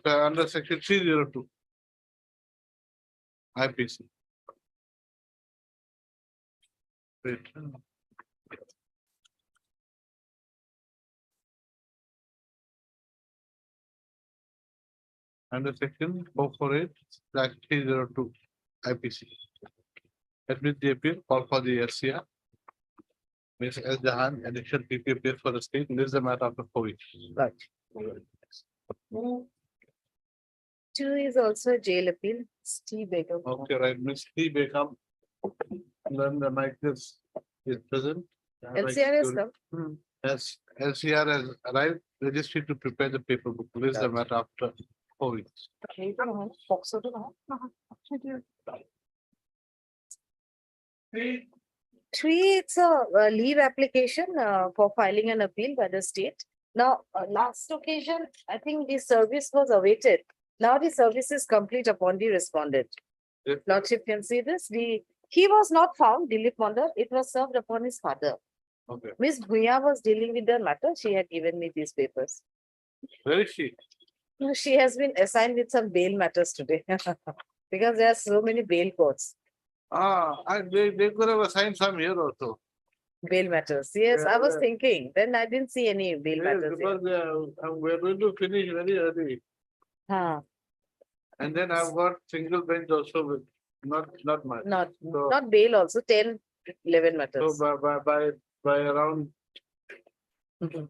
Under section 302. IPC. Wait. Under section 448/302 IPC. Admit the appeal, call for the SCR. Ms. S. Jahan, additional PP appeals for the state, lists the matter after 4 weeks. Right. 2 is also a jail appeal. Steve Begum. Okay, right, Ms. T. Beckham. Then the mic is present. LCR has come. As LCR has arrived, registry to prepare the paper book, list the matter after 4 weeks. Three, it's a leave application for filing an appeal by the state. Now, last occasion, I think the service was awaited. Now the service is complete upon the respondent. Yes. Lordship can see this. He was not found, Dilip Mondal. It was served upon his father. Okay, Miss Bhuya was dealing with the matter. She had given me these papers. where is she? No, she has been assigned with some bail matters today because there are so many bail courts. They could have assigned some here also. Bail matters. Yes, I was Yeah. thinking. Then I didn't see any bail Yes, matters here. because we're going to finish very early. Huh. And then I've got single bench also with not much. So- Not bail also, 10, 11 So matters. by around Mhm.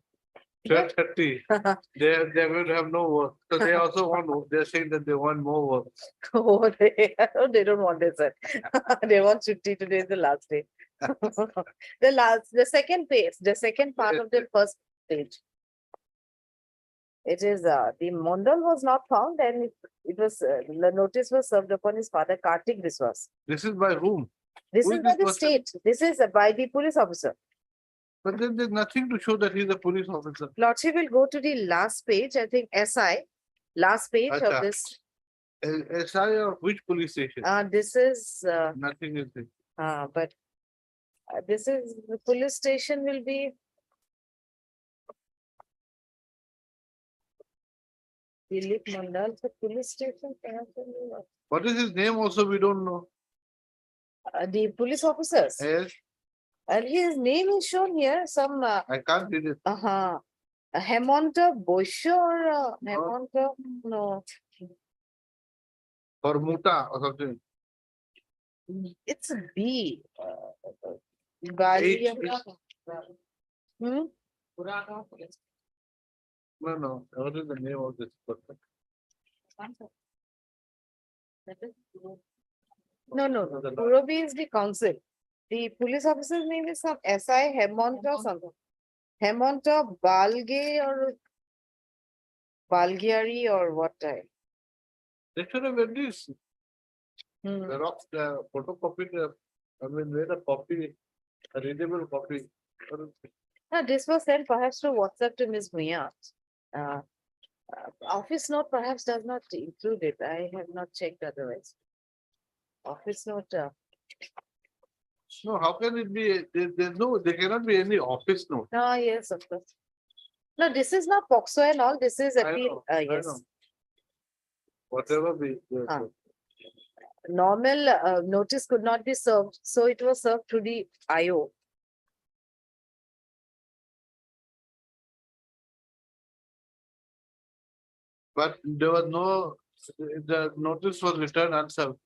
12:30, they're going to have no work. So they also want, they're saying that they want more work. Oh, they don't want it, sir. They want 50 today is the last day. The second page, the second part of the first page. It is, the Mondal was not found and it was, the notice was served upon his father, Kartik Biswas. This is by whom? This Who is is by this the person? state. This is by the police officer. But then there's nothing to show that he's a police officer. Lordship will go to the last page, I think SI, last page of Acha. this. SI of which police station? This is, Nothing is there. but this is, the police station will be. Dilip Mondal, the police station. What is his name also, we don't know. The police officers. Yes, And his name is shown here, some, I can't read it. Hemanta Bosho or Hemanta, no, Or Muta or something. it's a B. Galia. Hmm? No. What is the name of this person? No. Purabi is the council. The police officer's name is some SI Hemanta something. Hemanta Balge or Balgiari or what type? They should have at least Hmm. Xerox, photocopied, made a copy, a readable copy. No, this was sent perhaps to WhatsApp to Ms. Bhuya. Office note perhaps does not include it. I have not checked otherwise. Office note, No, how can it be? There cannot be any office note. yes, of course. No, this is not POXO and all. This is I appeal. know, I Yes. know. Whatever be. Ah. Normal notice could not be served, so it was served to the IO. But there was no, the notice was returned unserved.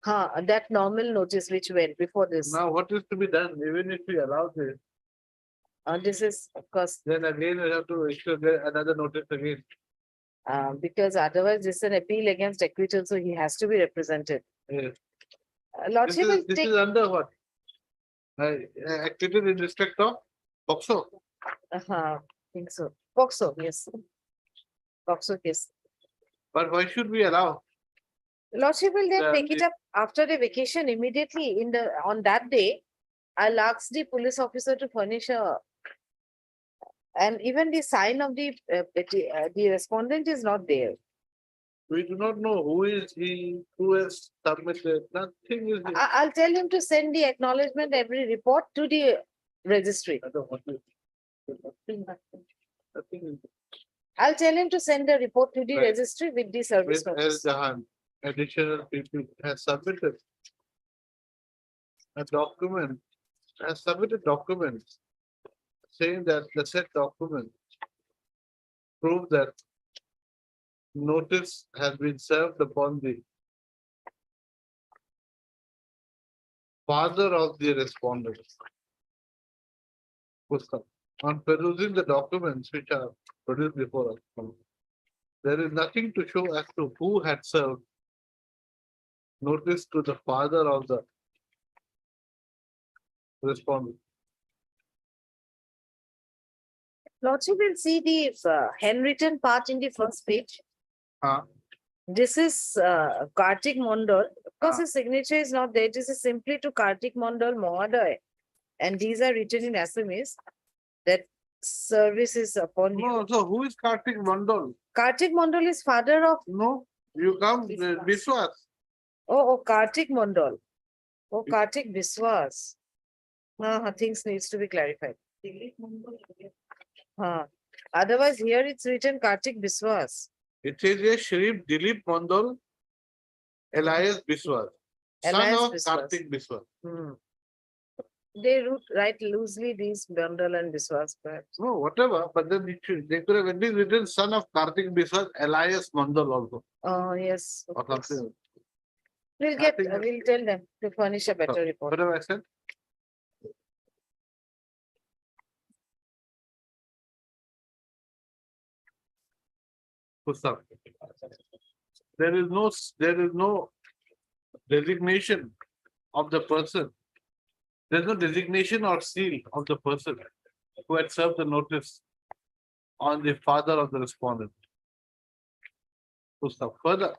That normal notice which went before this. Now what is to be done? Even if we allow this, This is of course, then again we have to issue another notice again. because otherwise this is an appeal against acquittal, so he has to be represented. Yes. Lordship will This take, is under what? Acquitted in respect of POXO. think so. POXO, yes. POXO case. But why should we allow? Lordship will then Yeah, take it up after the vacation immediately on that day. I'll ask the police officer to furnish and even the sign of the respondent is not there. We do not know who is he, who has submitted, nothing is. I'll tell him to send the acknowledgement, every report to the registry. I don't want to. Nothing is. I'll tell him to send a report to the Right. registry with the service Ms. S. notice. Jahan, additional people has submitted a document, has submitted documents saying that the said document prove that notice has been served upon the father of the respondent. Pushkar. On perusing the documents which are produced before us, there is nothing to show as to who had served notice to the father of the respondent. Lordship will see the handwritten part in the first page. Huh? This is Kartik Mondal. Of course, Ah. his signature is not there. This is simply to Kartik Mondal Mohaday. And these are written in Assamese that service is upon you. No, so who is Kartik Mandal? Kartik Mondal is father of, No, you come, Biswas. oh, Kartik Mondal. Oh, Kartik Biswas. Things needs to be clarified. Otherwise, here it's written Kartik Biswas. It says here Sharif Dilip Mandal, Elias Biswas, son Elias of Biswas. Kartik Biswas. Hmm. They write loosely these Bandal and Biswas, perhaps. No, whatever, but then they could have at least written son of Kartik Biswas, Elias Mandal also. Oh, yes. of Or course. something. We'll tell them to furnish a better report. What have I said? Pustak. There is no designation of the person. There's no designation or seal of the person who had served the notice on the father of the respondent. Pustak. Further,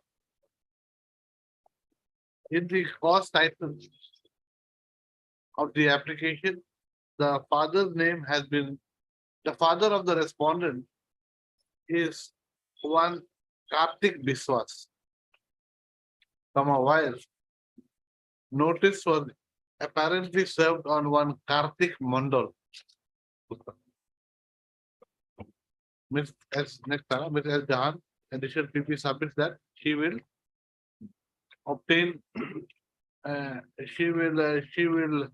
in the cost title of the application, the father's name has been, the father of the respondent is one Kartik Biswas. While notice was apparently served on one Kartik Mandal. Ms. S. Next para, Ms. S. Jahan, additional PP submits that she will obtain, she will,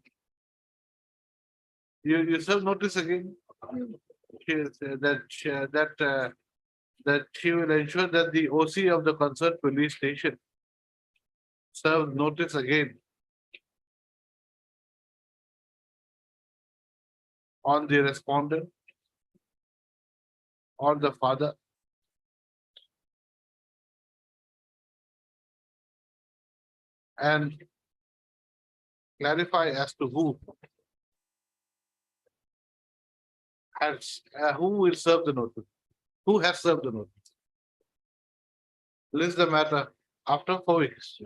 you serve notice again. She is, that she will ensure that the OC of the concerned police station serves notice again on the respondent or the father and clarify as to who will serve the notice, who has served the notice. List the matter after 4 weeks.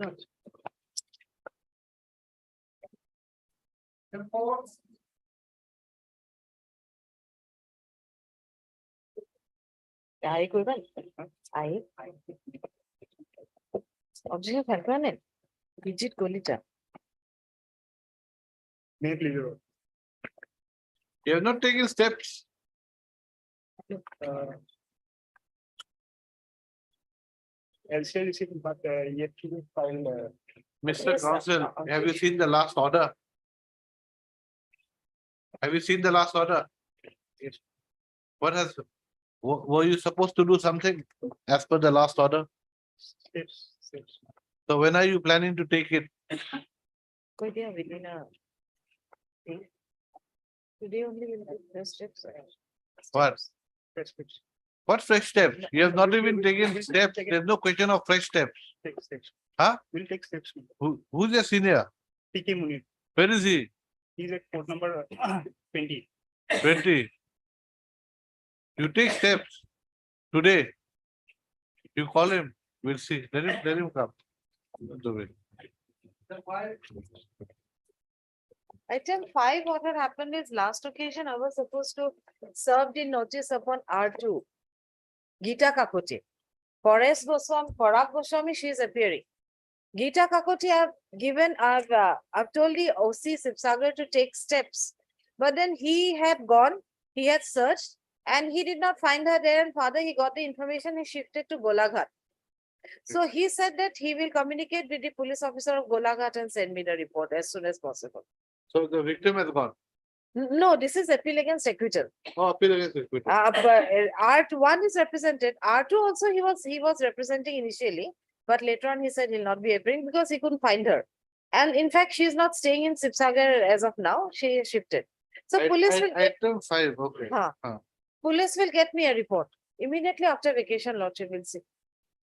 I করবেন I object ফেলতে পারেন visit কলিটা You have not taken steps. LCA received, but yet to be filed. Mr. Yes, sir. Counsel, have you seen the last order? Have you seen the last order? Yes. What has, were you supposed to do something as per the last order? Steps. So when are you planning to take it? কই দিয়া within a day. Today only will take the steps. What? Steps. What fresh steps? You have not even taken steps. There's no question of fresh steps. Take steps. Huh? We'll take steps. Who's your senior? PK Munir. Where is he? He's at court number 20. 20. You take steps today. You call him. We'll see. Let him come. Do it. Item 5, what had happened is last occasion I was supposed to serve the notice upon R2. Geeta Kakote. Forest Goswami, Parag Goswami, she is appearing. Geeta Kakote, I've told the OC Sibsagar to take steps. But then he had gone, he had searched, And he did not find her there and father, he got the information, he shifted to Golaghat. So he said that he will communicate with the police officer of Golaghat and send me the report as soon as possible. So the victim has gone. No, this is appeal against acquittal. Oh, appeal against acquittal. But R1 is represented. R2 also he was representing initially, but later on he said he'll not be appearing because he couldn't find her. And in fact, she is not staying in Sibsagar as of now. She shifted. So police will get, Item 5, okay. police will get me a report immediately after vacation. Lordship will see.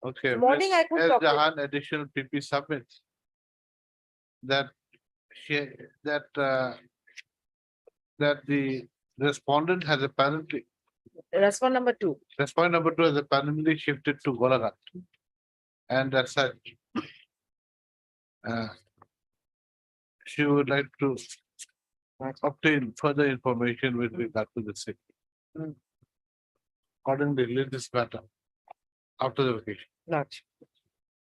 Okay. Morning I could As talk to- Jahan additional PP submits. That she, that the respondent has apparently, Respond number 2. respondent number 2 has apparently shifted to Golaghat. And as such, she would like to obtain further information with regard to the same. Accordingly, leave this matter after the vacation. Lodge.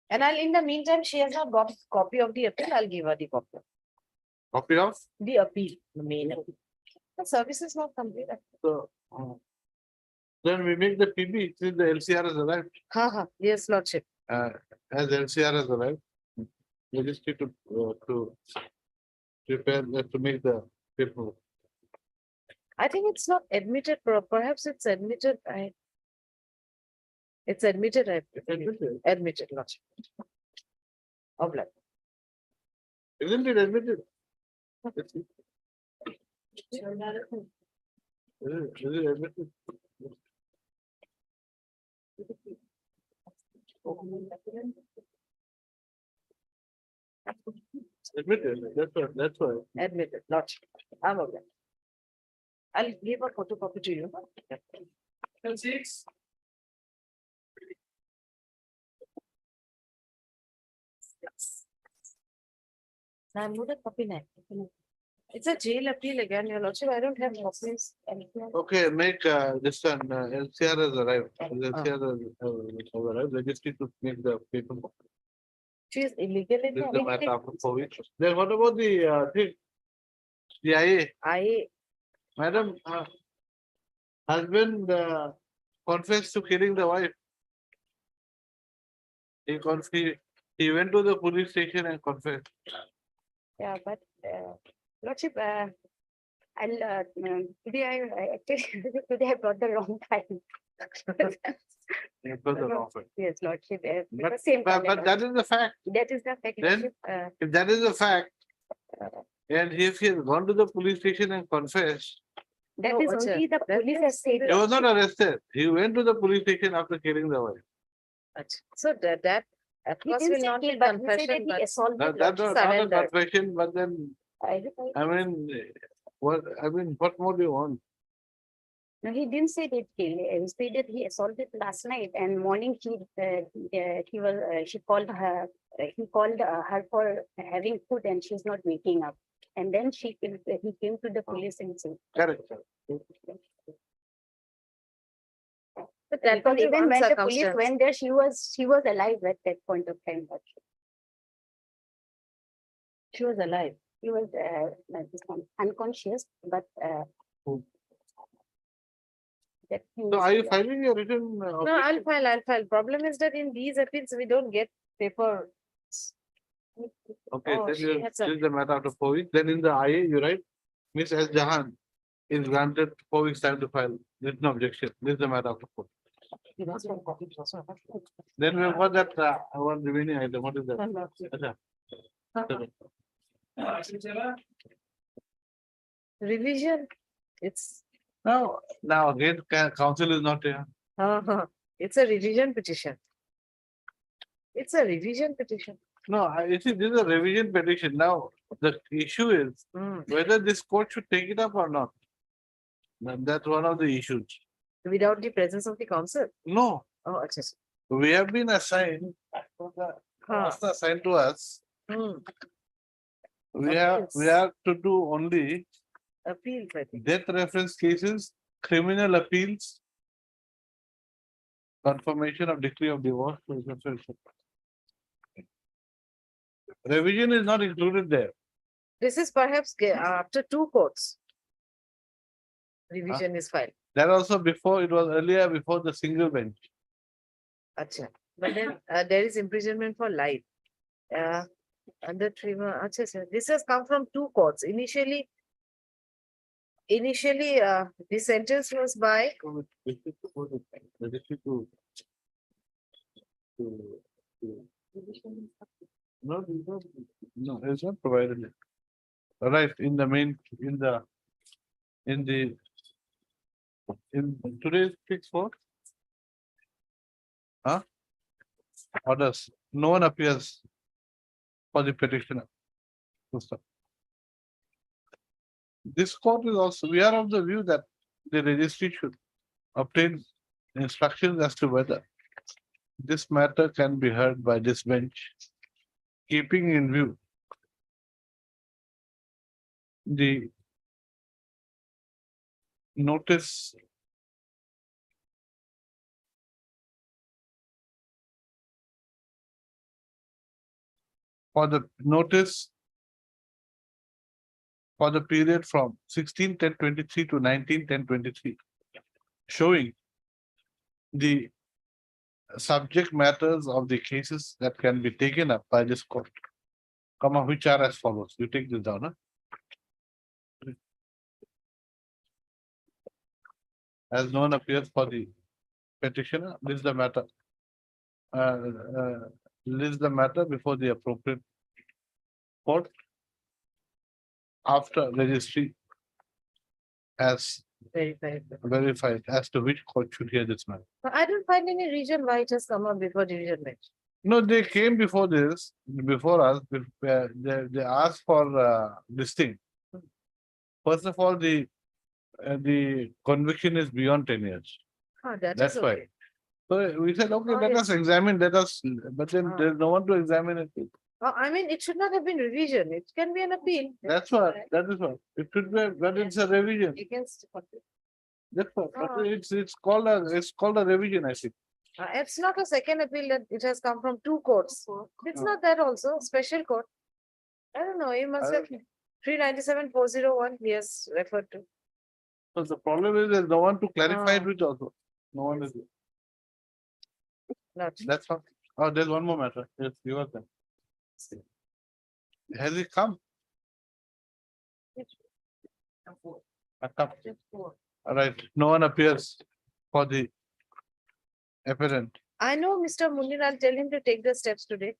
And I'll, in the meantime, she has not got copy of the appeal. I'll give her the copy. Copy of The appeal, the main appeal. The service is not complete. the. Then we make the PB since the LCR has arrived. Yes, Lordship. As LCR has arrived. We just need to prepare to make the paper. I think it's not admitted, perhaps it's admitted. It's admitted, admitted, Lordship. Obliged. Isn't it admitted? Is it admitted? Admitted, that's why. Admitted, Lordship. I'm obliged. I'll give a photocopy to you. I'm not a copy now. It's a jail appeal again, your Lordship. I don't have copies. Okay, make this one, LCR has arrived. LCR has arrived, they just need to make the paper. She is illegal in This is the the matter after 4 weeks. Then what about the thing? The IA, madam, husband confessed to killing the wife. He went to the police station and confessed. Yeah, but Lordship, I'll today I actually today I brought the wrong time. It was the wrong way. Yes, Lordship. But, the same but time, that is the fact. that is the fact. Then- Lordship. If that is the fact, and if he has gone to the police station and confessed, That No, is Acha, only the that police is has said. he was not arrested. He went to the police station after killing the wife. So that of He course didn't will say not be kill, but he said that confession, he but assaulted. That's Lordship. not a Surrender. confession, but then, I mean, what more do you want? No, he didn't say that kill. He said that he assaulted last night and morning she called her, he called her for having food and she's not waking up. And then he came to the police and said. Correct. but that Because was even one when the police circumstance. went there, she was alive at that point of time. Lordship. She was alive. She was unconscious, but Hmm. that So means are you that- filing a written? No, I'll file. Problem is that in these appeals, we don't get paper. Okay, Oh, then she you, had this some- is the matter after 4 weeks. Then in the IA, you write, Miss S. Jahan is granted 4 weeks time to file. There's no objection. This is the matter after 4. Then we've got that one remaining item. What is that? Acha. Revision, it's, Now again, council is not here. it's a revision petition. It's a revision petition. No, you see, this is a revision petition. Now, the issue is whether this court should take it up or not. That's one of the issues. Without the presence of the council. No, Oh, acha. we have been assigned, assigned to us. We have to do only Appeal, I think. death reference cases, criminal appeals, confirmation of decree of divorce. Revision is not included there. This is perhaps after 2 courts. Revision is filed. That also before, it was earlier before the single bench. Acha. But then there is imprisonment for life. Under 3 months. Acha, sir. This has come from two courts. Initially, the sentence was by No, no, it's not provided. Right, in the main, in today's fix for? Huh? Orders, no one appears for the petitioner. Full stop. This court is also, we are of the view that the registry should obtain instructions as to whether this matter can be heard by this bench, keeping in view the notice for the notice for the period from 16/10/23 to 19/10/23, showing the subject matters of the cases that can be taken up by this court, comma, which are as follows. You take this down, huh? As no one appears for the petitioner, this is the matter. List the matter before the appropriate court after registry has verified as to which court should hear this matter. But I don't find any reason why it has come up before division bench. No, they came before this, before us, they asked for this thing. First of all, the conviction is beyond 10 years. That is That's why. okay. So we said, okay, Oh, let yes. us examine, but then Ah. there's no one to examine it. I mean, it should not have been revision. It can be an appeal. That's what, that is what. It should be, but it's a revision. Against. That's what, but Ah. it's called a revision, I think. It's not a second appeal that it has come from two courts. It's Ah. not that also, special court. I don't know, you must I have 397/401, he has referred to. So the problem is there's no one to clarify it Ah. with also. No one is, Not. that's all. Oh, there's one more matter. Yes, you are there. Has it come? Come. All right, no one appears for the apparent. I know Mr. Munir, I'll tell him to take the steps today.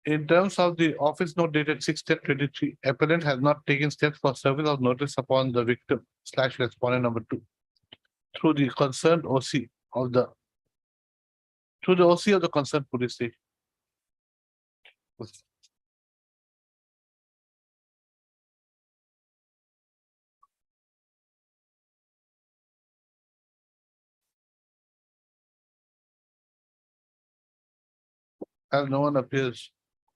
In terms of the office note dated 6/10/23, appellant has not taken steps for service of notice upon the victim / respondent number 2 through the concerned OC of the concerned police station. As no one appears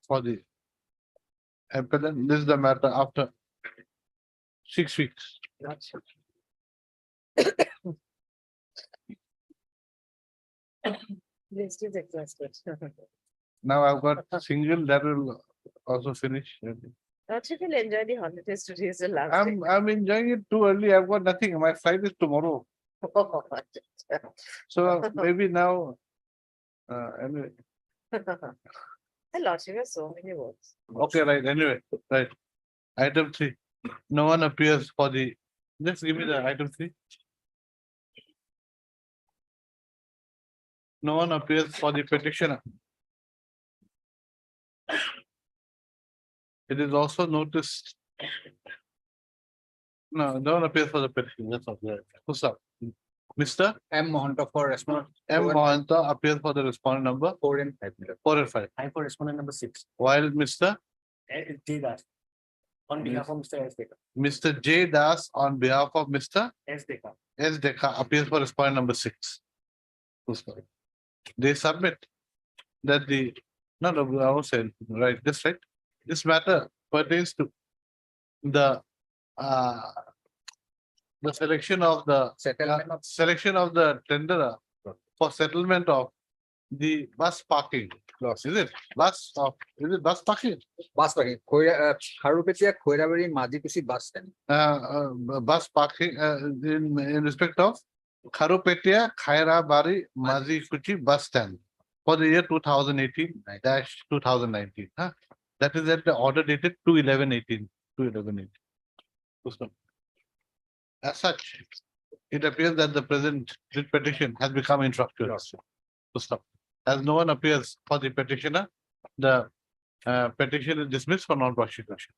for the appellant, this is the matter after 6 weeks. List is exhausted. Now I've got single that will also finish. Lordship will enjoy the holidays today is the last day. I'm enjoying it too early. I've got nothing. My flight is tomorrow. So maybe now. Anyway, The Lordship has so many words. okay, right. Anyway, right. Item 3. No one appears for the. Just give me the item 3. No one appears for the petitioner. It is also noticed. No one appears for the petition. That's all. Yeah. Who's up? Mr. M. Mohanta for respondent M. Mohanta appears for the respondent number 4 and 5. 4 and 5. I for respondent number 6. While Mr. J. Das. On behalf of Mr. S. Dekar. Mr. J. Das on behalf of Mr. S. Dekar. S. Dekha appears for respondent number 6. Who's sorry? They submit that I won't say, right, this right? This matter pertains to the selection of the Settlement of tenderer for settlement of the bus parking Is it? Is it bus parking? Bus parking, Kharupetia, Koirabari, Majikusi bus stand. Bus parking, in respect of Kharupetia, Khairabari, Mazikuchi bus stand for the year 2018-2019. Huh? That is at the order dated 2/11/18. 2/11/18. As such, it appears that the present writ petition has become infructuous. To stop. As no one appears for the petitioner, the petition is dismissed for non-prosecution.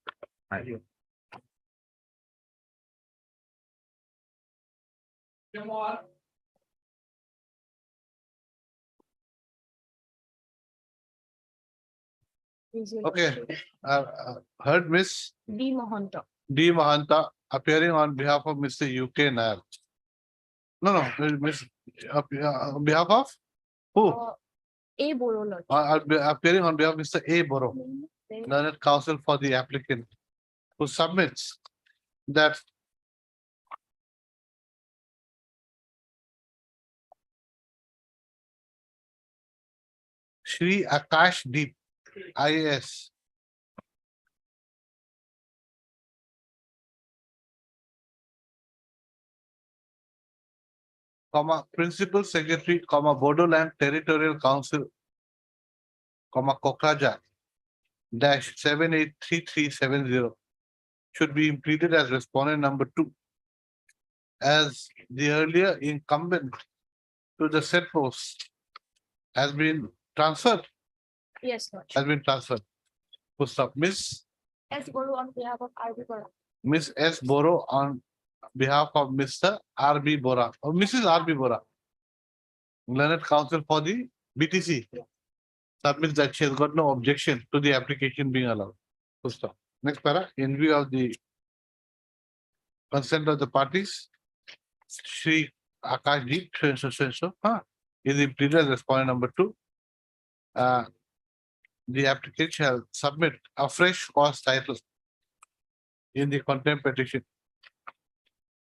Okay, heard Miss D Mohanta. D. Mahanta appearing on behalf of Mr. UK Nair. No, Miss, on behalf of who? A Boro Lodge. Appearing on behalf of Mr. A. Boro, learned counsel for the applicant, who submits that Shri Akash Deep, IAS, Principal Secretary, Bodoland Territorial Council, Kokraja, -783370 should be implemented as respondent number 2. As the earlier incumbent to the said post has been transferred, Yes, Lodge. has been transferred. Full stop. S Boro on behalf of RB Bora. Miss S. Boro on behalf of Mr. R.B. Bora or Mrs. R.B. Bora, learned counsel for the BTC, submits that she has got no objection to the application being allowed. Full stop. Next para, in view of the consent of the parties, Shri Akash Deep, is implemented as respondent number 2. The applicant shall submit a fresh cause title in the contempt petition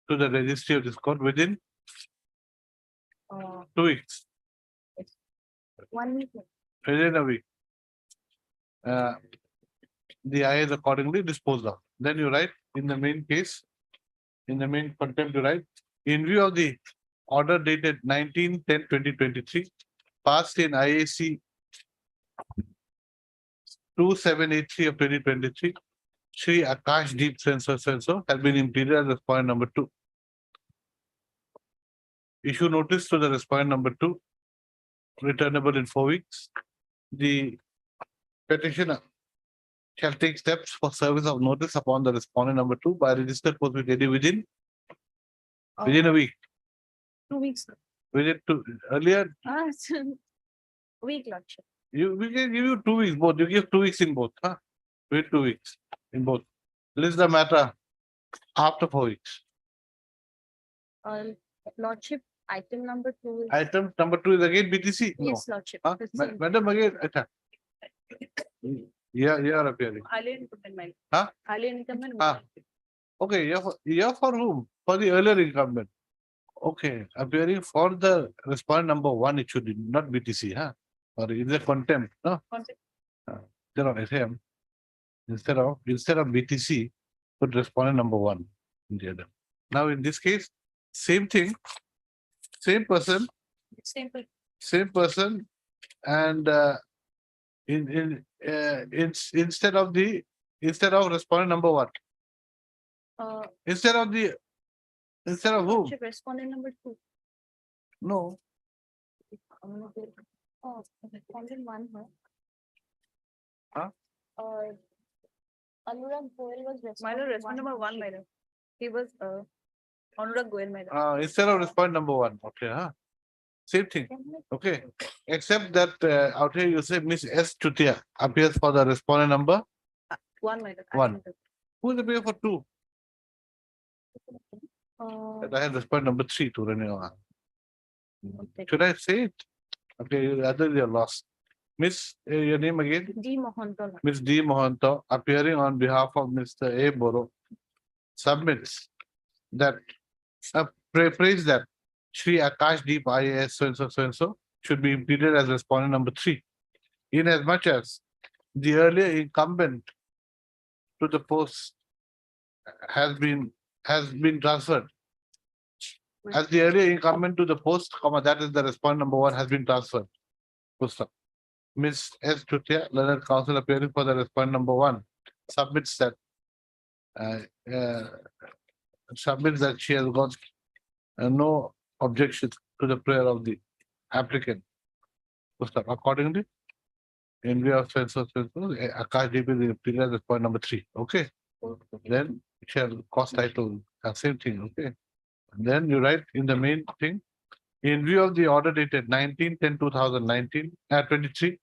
to the registry of this court within 2 weeks, 1 week. within a week. The IA is accordingly disposed of. Then you write in the main case, in the main contempt, you write, in view of the order dated 19/10/2023, passed in IAC 2783 of 2023, Shri Akash Deep Sensor has been implemented as respondent number 2. Issue notice to the respondent number 2, returnable in 4 weeks. The petitioner shall take steps for service of notice upon the respondent number 2 by registered post within a week. 2 weeks. Within earlier, Week, Lodge. we can give you 2 weeks both. You give 2 weeks in both, huh? Wait 2 weeks in both. List the matter after 4 weeks. Lordship, item number 2 is. Item number 2 is again BTC? No. Yes, Lordship. Huh? Madam, again, you are appearing. Highly incumbent. Huh? Highly incumbent. Ah. Okay, you're for whom? For the earlier incumbent. Okay, appearing for the respondent number 1, it should be not BTC, huh? Or is it contempt? No. There are SM. Instead of BTC, put respondent number 1 in the other. Now in this case, same thing, same person, and instead of respondent number 1, instead of whom? Lordship, respondent number 2. No, Oh, respondent 1, huh? Huh? Anurag Goel was Respondent number 1, madam. He was Anurag Goel, madam. instead of respondent number 1, okay, huh? Same thing, okay, except that out here you say Miss S. Chutia appears for the respondent number 1, madam. 1. Who is appear for 2? That I had respondent number 3 to renew. Should I say it? Okay, other you're lost. Miss, your name again? D Mohanta. Miss D. Mohanto, appearing on behalf of Mr. A. Boro, submits that, praise that Shri Akash Deep IAS so and so should be implemented as respondent number 3 in as much as the earlier incumbent to the post has been transferred. As the earlier incumbent to the post, that is the respondent number one has been transferred. Full stop. Ms. S. Tutia, learned counsel appearing for the respondent number one, submits that uh, uh, she has got no objection to the prayer of the applicant. Full stop. Accordingly, in view of Akash DB is pleaded as point number three. Okay. Then shall cost title, same thing. Okay. And then you write in the main thing, in view of the order dated 19/10/2019, 23,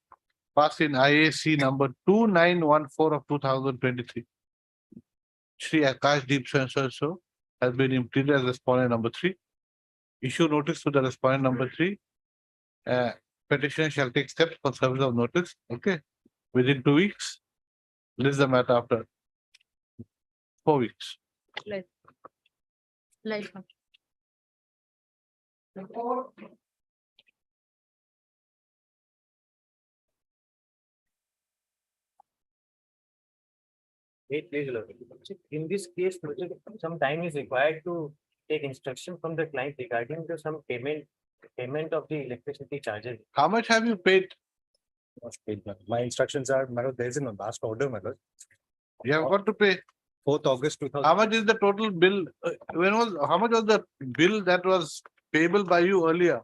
passed in IAC number 2914 of 2023. Shri Akash Deep so has been implemented as respondent number three. Issue notice to the respondent number three. Petitioner shall take steps for service of notice. Okay. Within 2 weeks. List the matter after 4 weeks. Like. Wait, please, Lord. In this case, some time is required to take instruction from the client regarding the some payment of the electricity charges. How much have you paid? My instructions are, madam, there is a last order, madam, You have got to pay. 4th August 2000. How much is the total bill? How much was the bill that was payable by you earlier?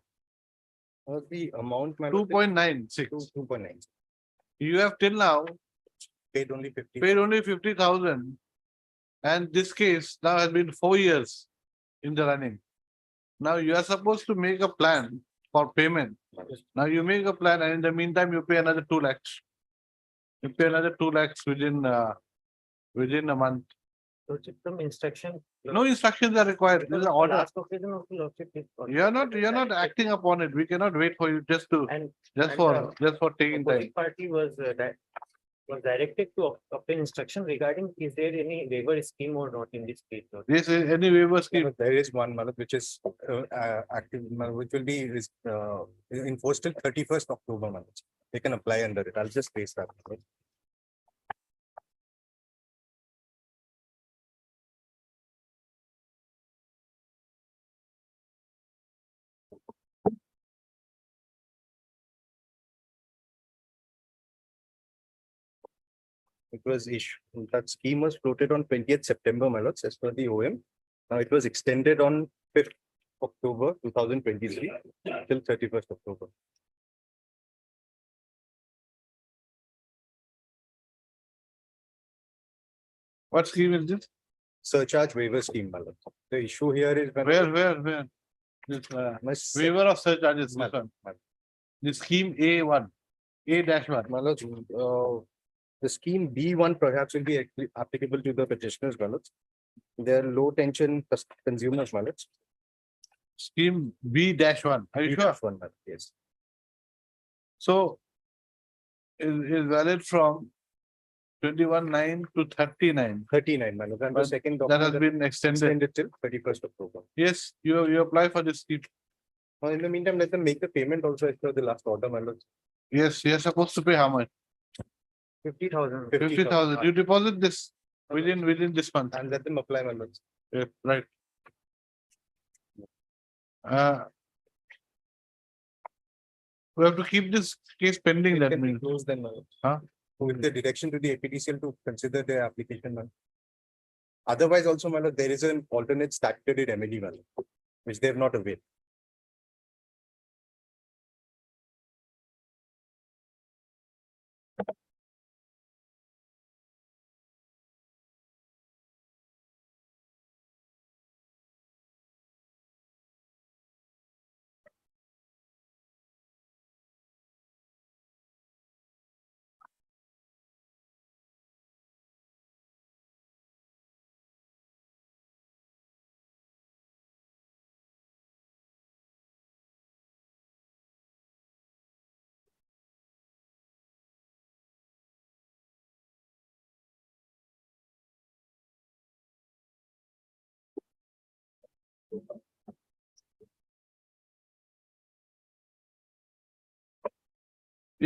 The amount, madam. 2.96. 2.9. You have till now Paid only 50. paid only 50,000. And this case now has been 4 years in the running. Now you are supposed to make a plan for payment. Now you make a plan and in the meantime you pay another 2 lakhs. You pay another 2 lakhs within a month. So some instruction. No instructions are required. This is an order. Last occasion of the lordship is. You're not acting upon it. We cannot wait for you just And for taking time. opposing party was was directed to obtain instruction regarding is there any waiver scheme or not in this case. Lord? This is any waiver scheme. Madam, there is one, madam, which is active, madam, which will be enforced till 31st October, madam. They can apply under it. I'll just place that. madam. It was issued, that scheme was floated on 20th September, my lords, as per the OM. Now it was extended on 5th October 2023 till 31st October. What scheme is this? Surcharge waiver scheme, my lords. The issue here is when Where? This my waiver of surcharges, this Madam, one. madam. The scheme A1, A-1. My lords, the scheme B1 perhaps will be applicable to the petitioners, my lords. They are low tension consumers, my lords. Scheme B-1. Are you sure? B-1, my lord, yes. So is valid from 21/9 to 39. 39, my lord. And the But second That has document been extended. extended till 31st October. Yes, you apply for this scheme. In the meantime, let them make the payment also as per the last order, my lords. Yes, you're supposed to pay how much? 50,000. 50,000. You deposit this within this month. And let them apply, my lords. Yeah, right. We have to keep this case pending, It that can be means. closed then, my lords. Huh? With the direction to the APTCL to consider their application, my lord. Otherwise also, my lord, there is an alternate statutory remedy, my lord, which they have not availed.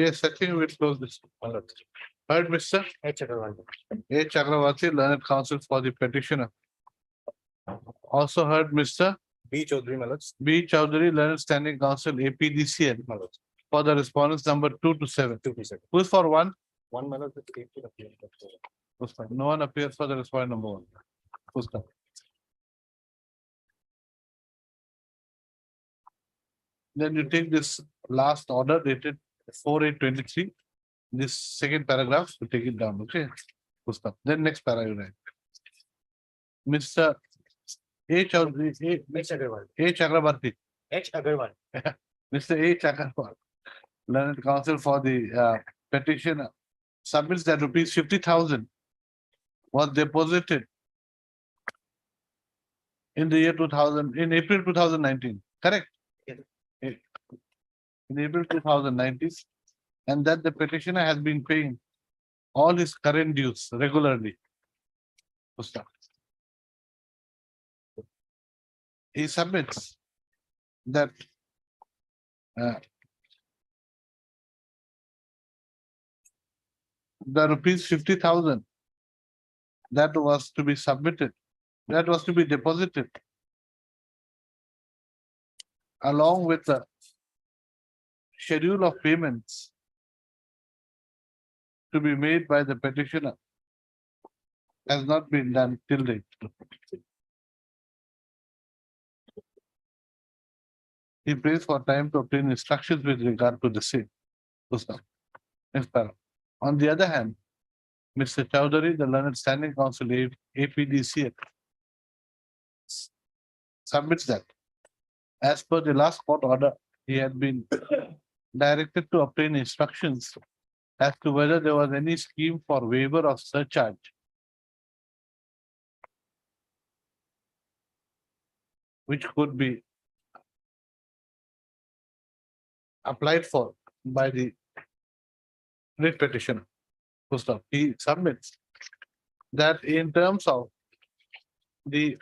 Yes, I think we'll close this. Heard, Mr. H. Agarwal. A. Chakravati, learned counsel for the petitioner. Also heard Mr. B Chaudhary, my lords. B. Chowdhury, learned standing counsel, APDCL, My lords. for the respondents number 2 to 7. 2 to 7. Who's for one? One, my lord, with 18 appeals. Who's for- No one appears for the respondent number 1. Who's for? Then you take this last order dated 4/8/23. This second paragraph, you take it down, okay? Who's for? Then next paragraph. Right? Mr. A. Chowdhury, H. Agarwal. A. Chakrabarti, H. Agarwal. Mr. A. Chakrabarti, learned counsel for the petitioner, submits that rupees 50,000 was deposited in the year 2000, in April 2019, correct? Yes. In April 2019, and that the petitioner has been paying all his current dues regularly. Ustad. He submits that the rupees 50,000 that was to be submitted, that was to be deposited along with the schedule of payments to be made by the petitioner has not been done till date. He prays for time to obtain instructions with regard to the same. Ustad. Next paragraph. On the other hand, Mr. Chowdhury, the learned standing counsel, APDCL, submits that as per the last court order, he had been directed to obtain instructions as to whether there was any scheme for waiver of surcharge which could be applied for by the writ petitioner. Full stop. He submits that in terms of the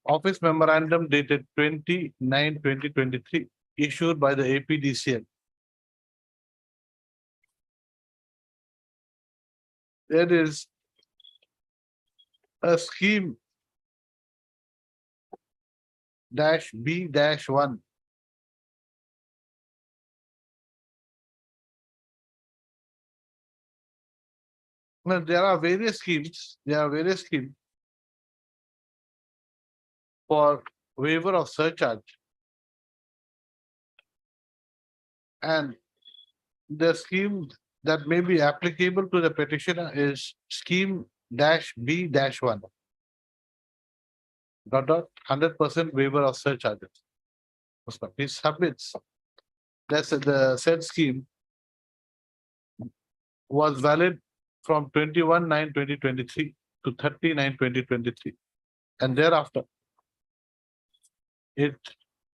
office memorandum dated 29/2023 issued by the APDCL, there is a scheme -B-1 Well, there are various schemes, for waiver of surcharge. And the scheme that may be applicable to the petitioner is scheme -B-1. Dot dot 100% waiver of surcharges. He submits. That's the said scheme was valid from 21/9/2023 to 30/9/2023. And thereafter, it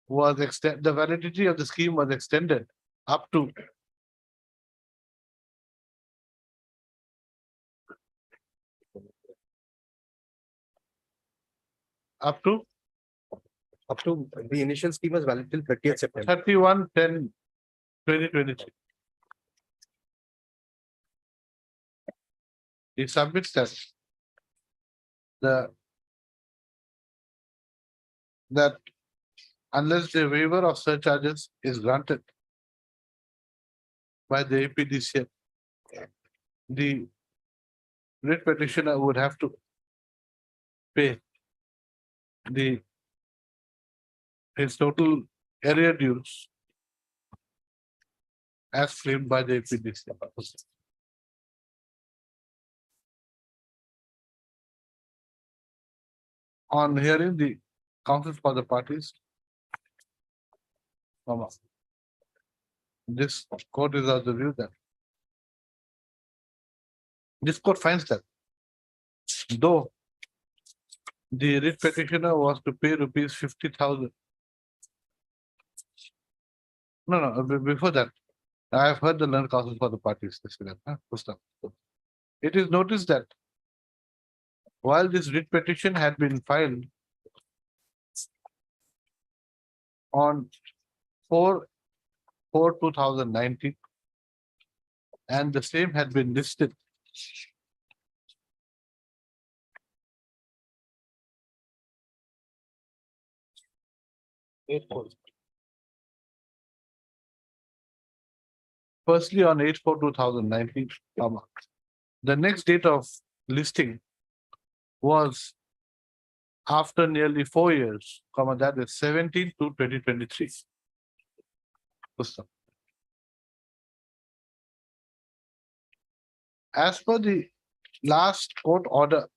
was the validity of the scheme was extended up to Up to the initial scheme was valid till 30th September. 31/10/2023. He submits that unless the waiver of surcharges is granted by the APDCL, the writ petitioner would have to pay his total area dues as framed by the APDCL. On hearing the counsel for the parties, this court is of the view that this court finds that though the writ petitioner was to pay rupees 50,000. No, before that, I have heard the learned counsel for the parties. It is noticed that while this writ petition had been filed on 4/4/2019, and the same had been listed. Firstly, on 8/4/2019, the next date of listing was after nearly 4 years, that is 17/2/2023. As per the last court order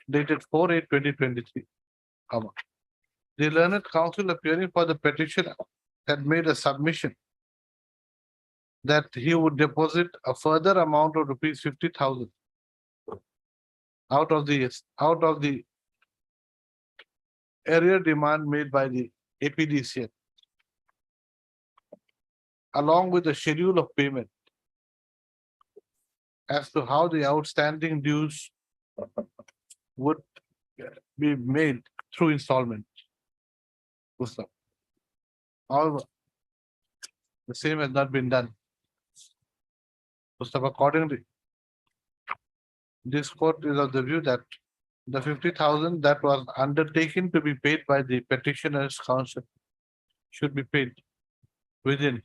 dated 4/8/2023, the learned counsel appearing for the petitioner had made a submission that he would deposit a further amount of rupees 50,000 out of the area demand made by the APDCL, along with the schedule of payment as to how the outstanding dues would be made through installment. However, the same has not been done. Accordingly, this court is of the view that the 50,000 that was undertaken to be paid by the petitioner's counsel should be paid within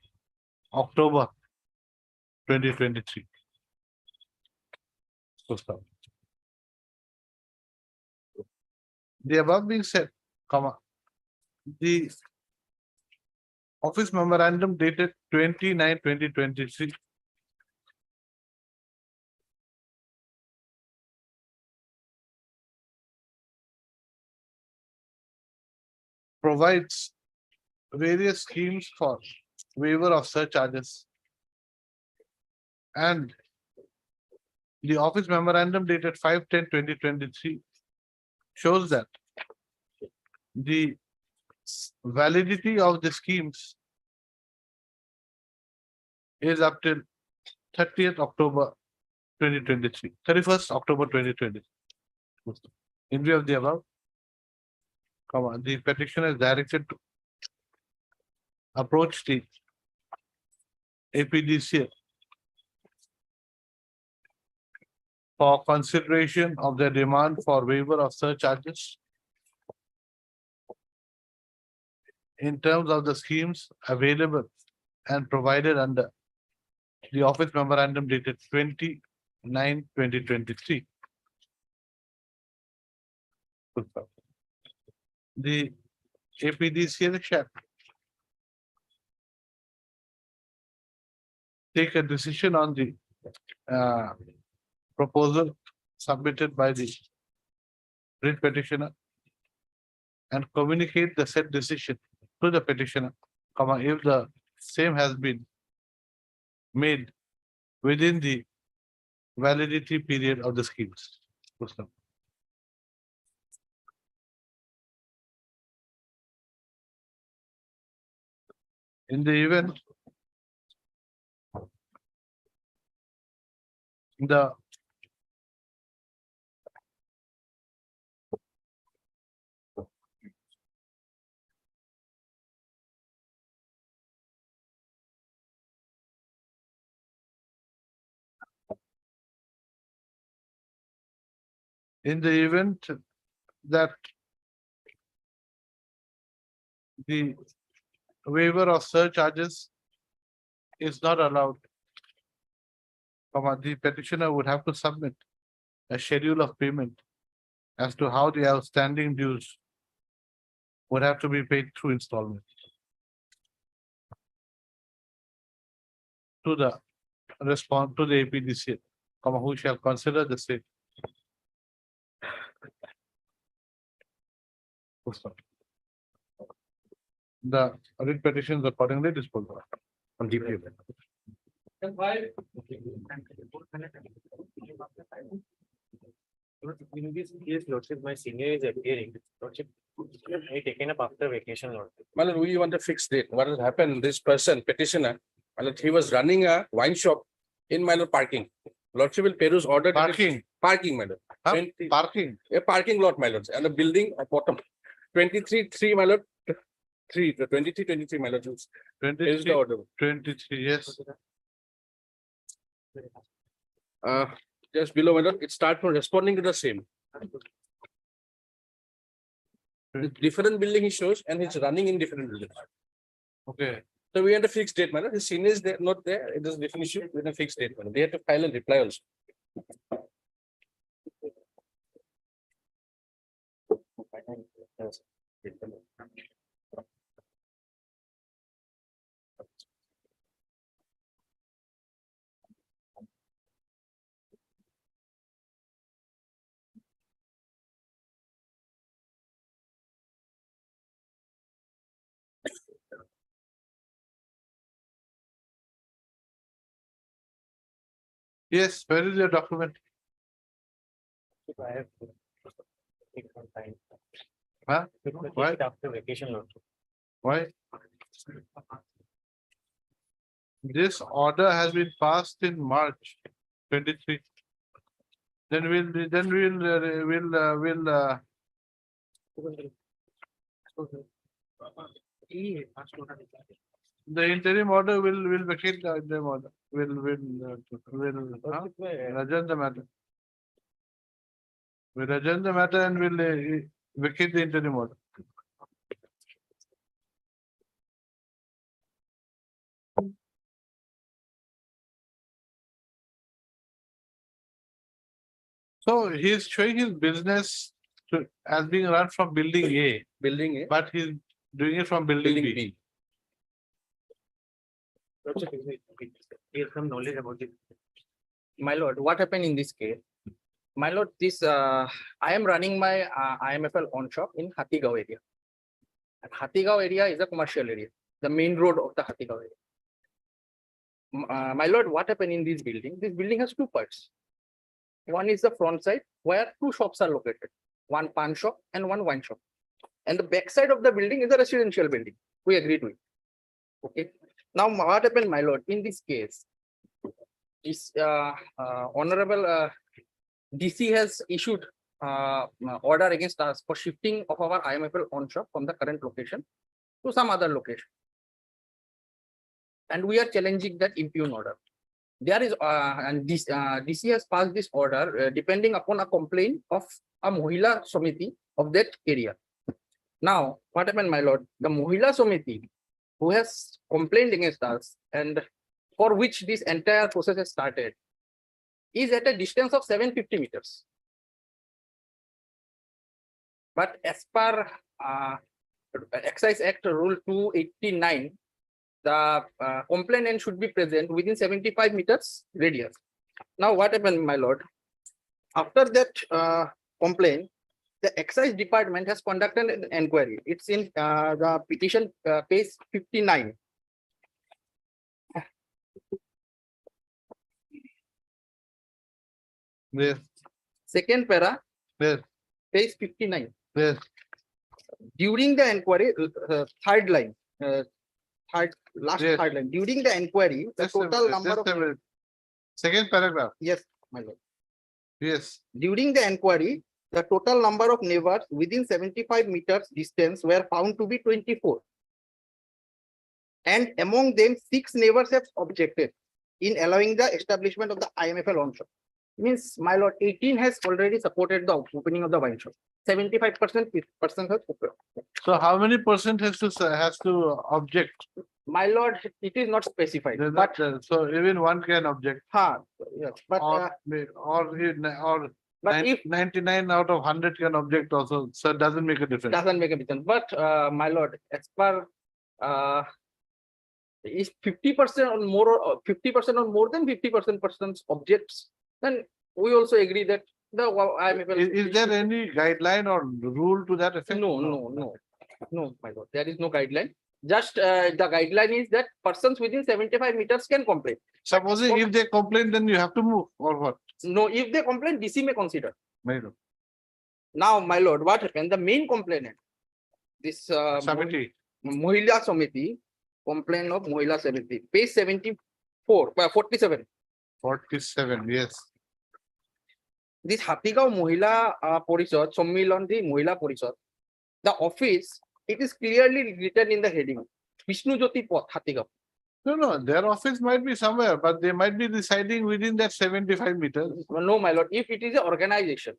October 2023. The above being said, the office memorandum dated 29/2023 provides various schemes for waiver of surcharges. And the office memorandum dated 5/10/2023 shows that the validity of the schemes is up till 30th October 2023, 31st October 2023. In view of the above, the petitioner is directed to approach the APDCL for consideration of the demand for waiver of surcharges in terms of the schemes available and provided under the office memorandum dated 29/2023. The APDCL shall take a decision on the proposal submitted by the writ petitioner and communicate the said decision to the petitioner, if the same has been made within the validity period of the schemes. In the event the event that the waiver of surcharges is not allowed, the petitioner would have to submit a schedule of payment as to how the outstanding dues would have to be paid through installment to the response to the APDCL, who shall consider the same. The writ petition is accordingly disposed of on DPU. In this case, Lordship, my senior is appearing. Lordship, I taken up after vacation, Lordship. My lord, we want a fixed date. What has happened? This person, petitioner, my lord, he was running a wine shop in my lord parking. Lordship will peruse order. Parking, my lord. Huh? 20 Parking. A parking lot, my lords, and a building at bottom. 23/3, my lord. 23/23, my lord. Is the 23, order. 23, yes. Just below, my lord, it starts from responding to the same. The different building he shows and he's running in different buildings. Okay, So we had a fixed date, madam. His senior is there, not there. It is definition with a fixed date, madam. They have to file and reply also. yes, where is your document? I have to take some time. Huh? It will Why? take it after vacation, Lord. Why? This order has been passed in March 23. Then the interim order will vacate the interim order, huh? Adjourn the matter. We'll adjourn the matter and we'll vacate the interim order. So he's showing his business as being run from building A, Building A, but he's doing it from building building B. B. He has some knowledge about it. My lord, what happened in this case? My lord, I am running my IMFL on shop in Hatigao area. And Hatigao area is a commercial area, the main road of the Hatigao area. My lord, what happened in this building? This building has two parts. One is the front side where two shops are located, one pawn shop and one wine shop. And the back side of the building is a residential building. We agree to it. Okay. Now, what happened, my lord, in this case? Is Honorable DC has issued order against us for shifting of our IMFL on shop from the current location to some other location. And we are challenging that impugn order. There is and this DC has passed this order depending upon a complaint of a Mohila Samiti of that area. Now, what happened, my lord? The Mohila Samiti who has complained against us and for which this entire process has started is at a distance of 750 meters. But as per Excise Act Rule 289, the complainant should be present within 75 meters radius. Now, what happened, my lord? After that complaint, the Excise Department has conducted an inquiry. It's in the petition page 59. Yes, Second para, yes, page 59. yes. During the inquiry, third line, last Yes. third line. During the inquiry, the Just a total minute, number just of a minute. Second paragraph, yes, my lord. yes, During the inquiry, the total number of neighbors within 75 meters distance were found to be 24. And among them, 6 neighbors have objected in allowing the establishment of the IMFL on shop. Means, my lord, 18 has already supported the opening of the wine shop. 75% has opened. so how many percent has to object? My lord, it is not specified, There's but not, so even one can object, yes, but but if 99 out of 100 can object also, so it doesn't make a difference. doesn't make a difference, but my lord, as per is 50% or more, or 50% or more than 50% persons objects, then we also agree that the IMFL Is there any guideline or rule to that effect? no, my lord, there is no guideline. Just the guideline is that persons within 75 meters can complain. Supposing if they complain, then you have to move or what? No, if they complain, DC may consider. My lord. Now, my lord, what happened? The main complainant, this Samiti, Mohila Samiti, complaint of Mohila Samiti, page 74, 47. 47, yes. This Hatigao Mohila Porishad, Sammilan the Mohila Porishad, the office, it is clearly written in the heading, Vishnu Jyoti Path, Hatigao. No, their office might be somewhere, but they might be residing within that 75 meters. No, my lord, if it is an organization.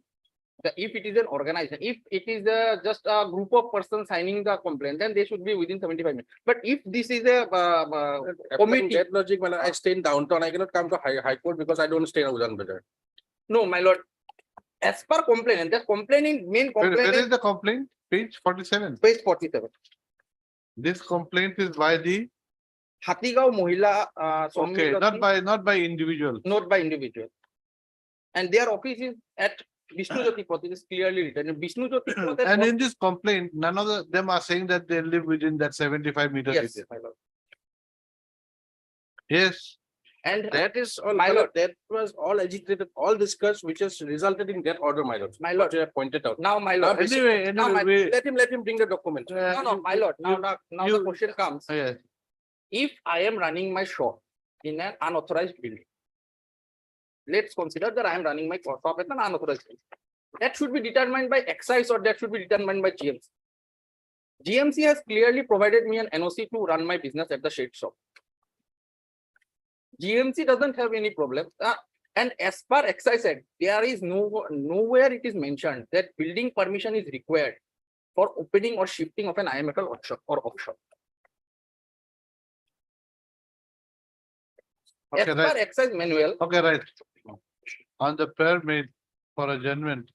If it is an organization, if it is just a group of persons signing the complaint, then they should be within 75 minutes. But if this is a Applying committee, that logic, my lord, I stay in downtown. I cannot come to high court because I don't stay in Udan Bazaar. no, my lord. As per complainant, the complainant, main Where is complainant, the complaint? Page 47. page 47. This complaint is by the, Hatigao Mohila, okay, not by individual. not by individual. And their office is at Vishnu Jyoti Path, it is clearly written. And Vishnu Jyoti Path has And got- in this complaint, none of them are saying that they live within that 75 meters. Yes, radius. my lord. Yes, And That is all, My my lord. lord, that was all agitated, all discussed, which has resulted in that order, my lord. My lord. Which you have pointed out. now, my lord. anyway, Now, my- we- Let him bring the document. No, my lord, now the you- question comes. yes. If I am running my shop in an unauthorized building. Let's consider that I am running my shop at an unauthorized building. That should be determined by excise or that should be determined by GMC. GMC has clearly provided me an NOC to run my business at the shade shop. GMC doesn't have any problem. And as per Excise Act, there is nowhere it is mentioned that building permission is required for opening or shifting of an IMFL workshop or offshop. As Okay, per right. Excise manual, Okay, right. On the prayer made for adjournment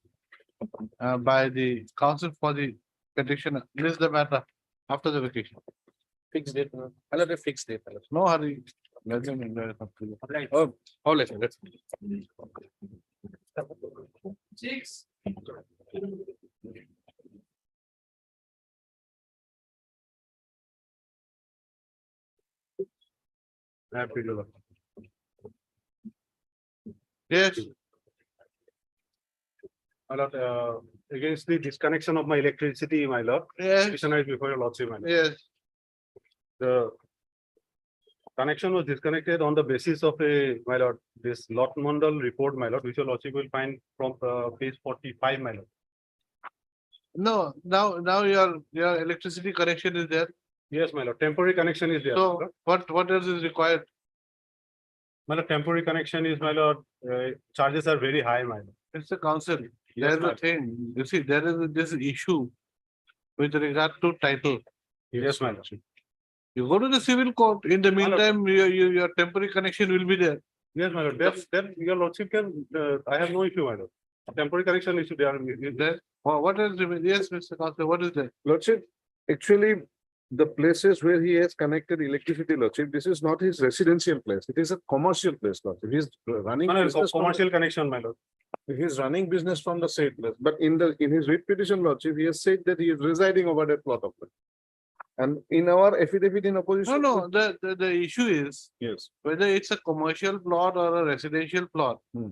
by the council for the petitioner, this is the matter after the vacation. Fixed date. I let a fixed date. my lord. No hurry. Let them enjoy it up to you. Oh, let's. Happy to. Yes, My lord, against the disconnection of my electricity, my lord, yes, petitioner is before your lordship, my lord. yes. The connection was disconnected on the basis of my lord, this lot Mondal report, my lord, which your lordship will find from page 45, my lord. No, now your electricity connection is there. Yes, my lord, temporary connection is there. my So lord. what else is required? My lord, temporary connection is, my lord, charges are very high, my lord. It's the council. Yes, There's a my- thing. You see, there is this issue with regard to title. Yes, my lord. You go to the civil court. In the My lord. meantime, your temporary connection will be there. Yes, my lord, then your lordship can, I have no issue, my lord. Temporary connection issue there. Is there? What is, yes, Mr. Council, what is that? Lordship, actually, the places where he has connected electricity, Lordship, this is not his residential place. It is a commercial place, Lordship. He's running. No, no, business from- commercial connection, my lord. He's running business from the said place, but in his writ petition, Lordship, he has said that he is residing over that plot of land. And in our affidavit in No, opposition. no, the issue is Yes, whether it's a commercial plot or a residential plot. Hmm.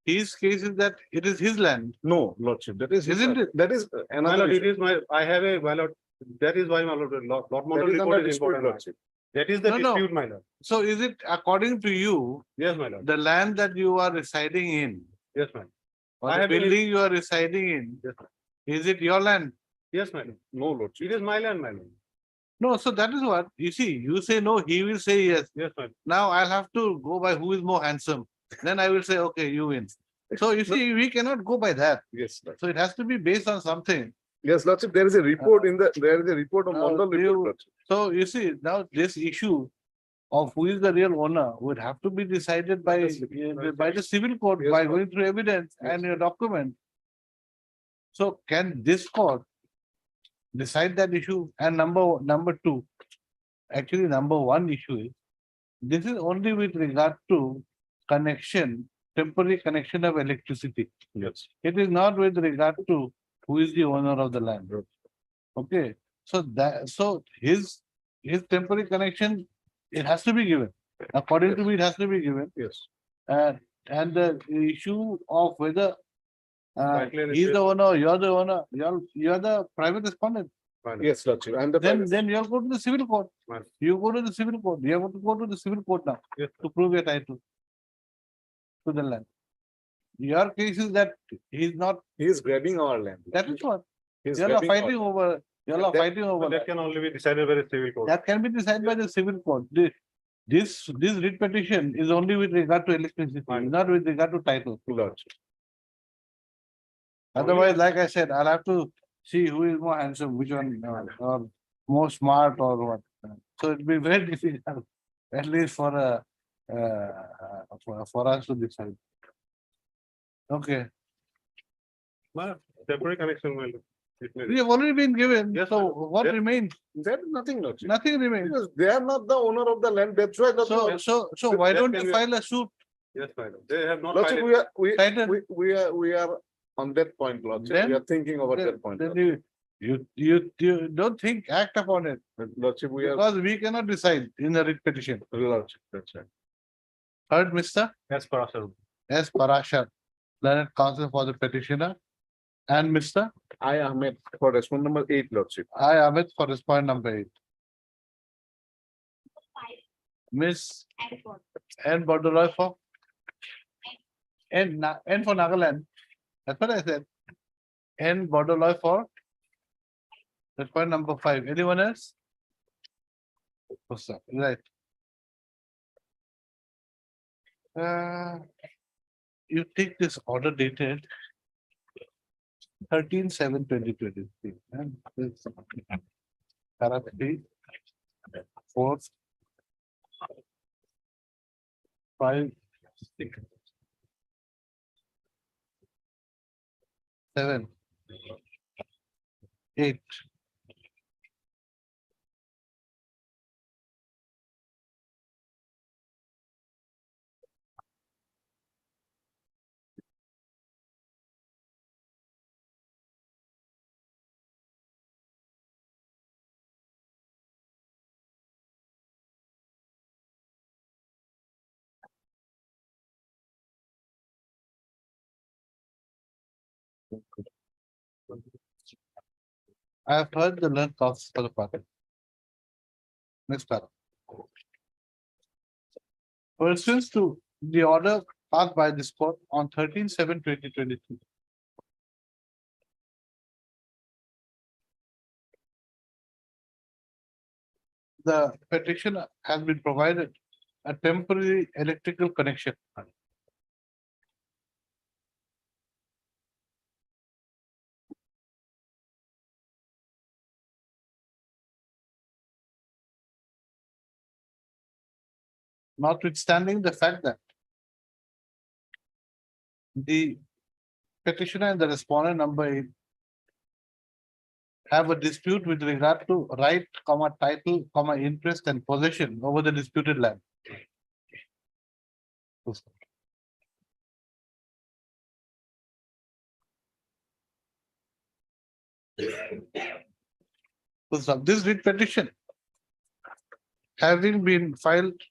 His case is that it is his land. no, Lordship, that is. Isn't it? That is My another lord, it issue. is my, I have a, my lord, that is why, my lord, lot That Mondal is report under is dispute, important. my lord. Lordship. That is the No, no. dispute, my lord. So is it according to you, Yes, my lord. the land that you are residing in, Yes, my lord. or I the have been- building you are residing in, Yes, is it your land? Yes, my lord. No, Lordship. It is my land, my lord. No, so that is what, you see, you say no, he will say yes. Yes, my lord. Now I'll have to go by who is more handsome. Then I will say, okay, you win. So you see, we cannot go by that. Yes, Lordship. So it has to be based on something. Yes, Lordship, there is a report there is a report of Uh, Mondal you- report, Lordship. So you see, now this issue of who is the real owner would have to be decided by the civil court, Yes, by Lord. going through evidence and your document. So can this court decide that issue? And number two, actually, number one issue is, this is only with regard to connection, temporary connection of electricity. Yes. It is not with regard to who is the owner of the land. Okay, so his temporary connection, it has to be given. According to me, it has to be given. Yes. And the issue of whether Rightly he's the understood. owner, you're the owner, you're the private respondent. My lord. Yes, Lordship, and the. Then you'll go to the civil court. Right. You go to the civil court. You have to go to the civil court now Yes, to prove your title to the land. Your case is that he's not, He is grabbing our land. that is what, He is you're not grabbing our- fighting over, you're not That- fighting over That that. can only be decided by the civil court. That can be decided by the civil court. This writ petition is only with regard to electricity, not with regard to title. Lordship. Otherwise, like I said, I'll have to see who is more handsome, which one, or more smart or what. So it'll be very difficult, at least for for us to decide. Okay, Temporary connection, my lord. It may- we have already been given, Yes, so sir. what Yes. remains? There is nothing, Lordship. Nothing remains. Because they are not the owner of the land, that's why. So why That don't can you be- file a suit? Yes, my lord. They have not. Lordship, filed it. we are on that point, Lordship. We Then- are thinking about Then that point. then you don't think, act upon it, Lordship, we are, because we cannot decide in a writ petition. Lordship, that's right. Heard, Mr. Yes, Parashar. S. Parashar, learned counsel for the petitioner. And Mr. I, Ahmed, for response number 8, Lordship. I, Amit, for respondent number 8. Miss N. Borderoy for? N for Nagaland. That's what I said. N. Borderoy for? Respondent number 5. Anyone else? Oh, sir. Right. You take this order dated 13/7/2023. And this para 3, 4, 5, 6, 7, 8. I have heard the learned counsel for the party. Next para. Pursuant to the order passed by this court on 13/7/2023. The petitioner has been provided a temporary electrical connection. Notwithstanding the fact that the petitioner and the respondent number 8 have a dispute with regard to right, title, interest and possession over the disputed land. So this writ petition having been filed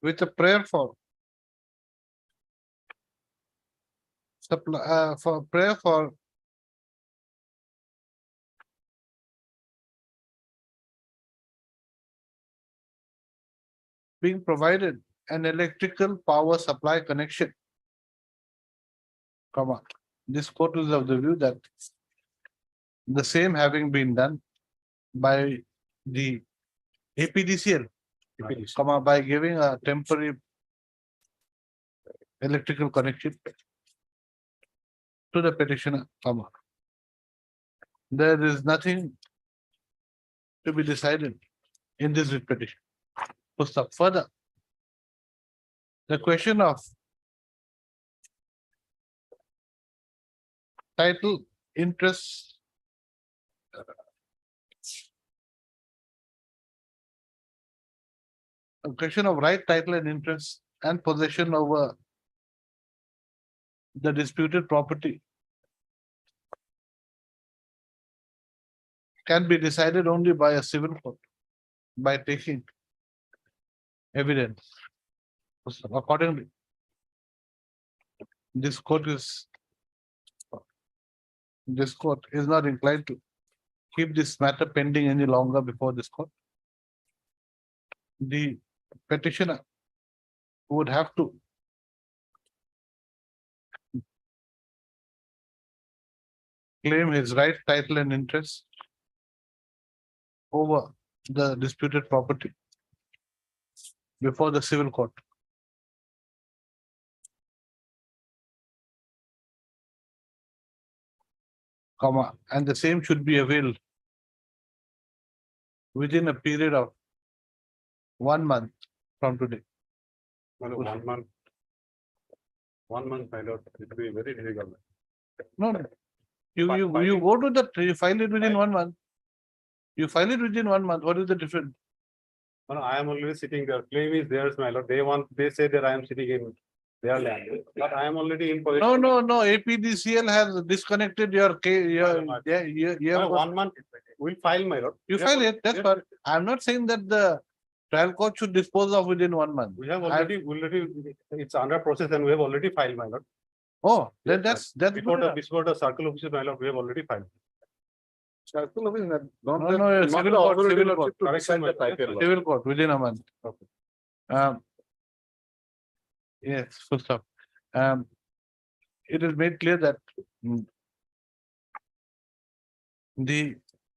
with a prayer for prayer for being provided an electrical power supply connection. This court is of the view that the same having been done by the APDCL, by giving a temporary electrical connection to the petitioner, there is nothing to be decided in this writ petition. Further, the question of title, interest, a question of right, title and interest and possession over the disputed property can be decided only by a civil court by taking evidence. Accordingly, this court is not inclined to keep this matter pending any longer before this court. The petitioner would have to claim his right, title and interest over the disputed property before the civil court. Comma, and the same should be availed within a period of 1 month from today. Well, 1 month. 1 month, my lord, it will be very difficult. No, no. You Filing- go to the, you file it within 1 month. You file it within 1 month. What is the difference? No, I am already sitting there. Claim is theirs, my lord. They say that I am sitting in their land, but I am already in possession. No. APDCL has disconnected your case, yeah, you have got- 1 month, we'll file, my lord. you We have file al- it, that's yes, what. I'm not saying that the trial court should dispose of within 1 month. We have already, it's under process and we have already filed, my lord. Oh, then Yes, that's Before good the, enough. before the circle officer, my lord, we have already filed. Circle office, not No, the- no, not civil the court, authority civil lordship court. to Correction, decide the my lord. title. Civil court within a month. Okay. Yes, full stop. It is made clear that the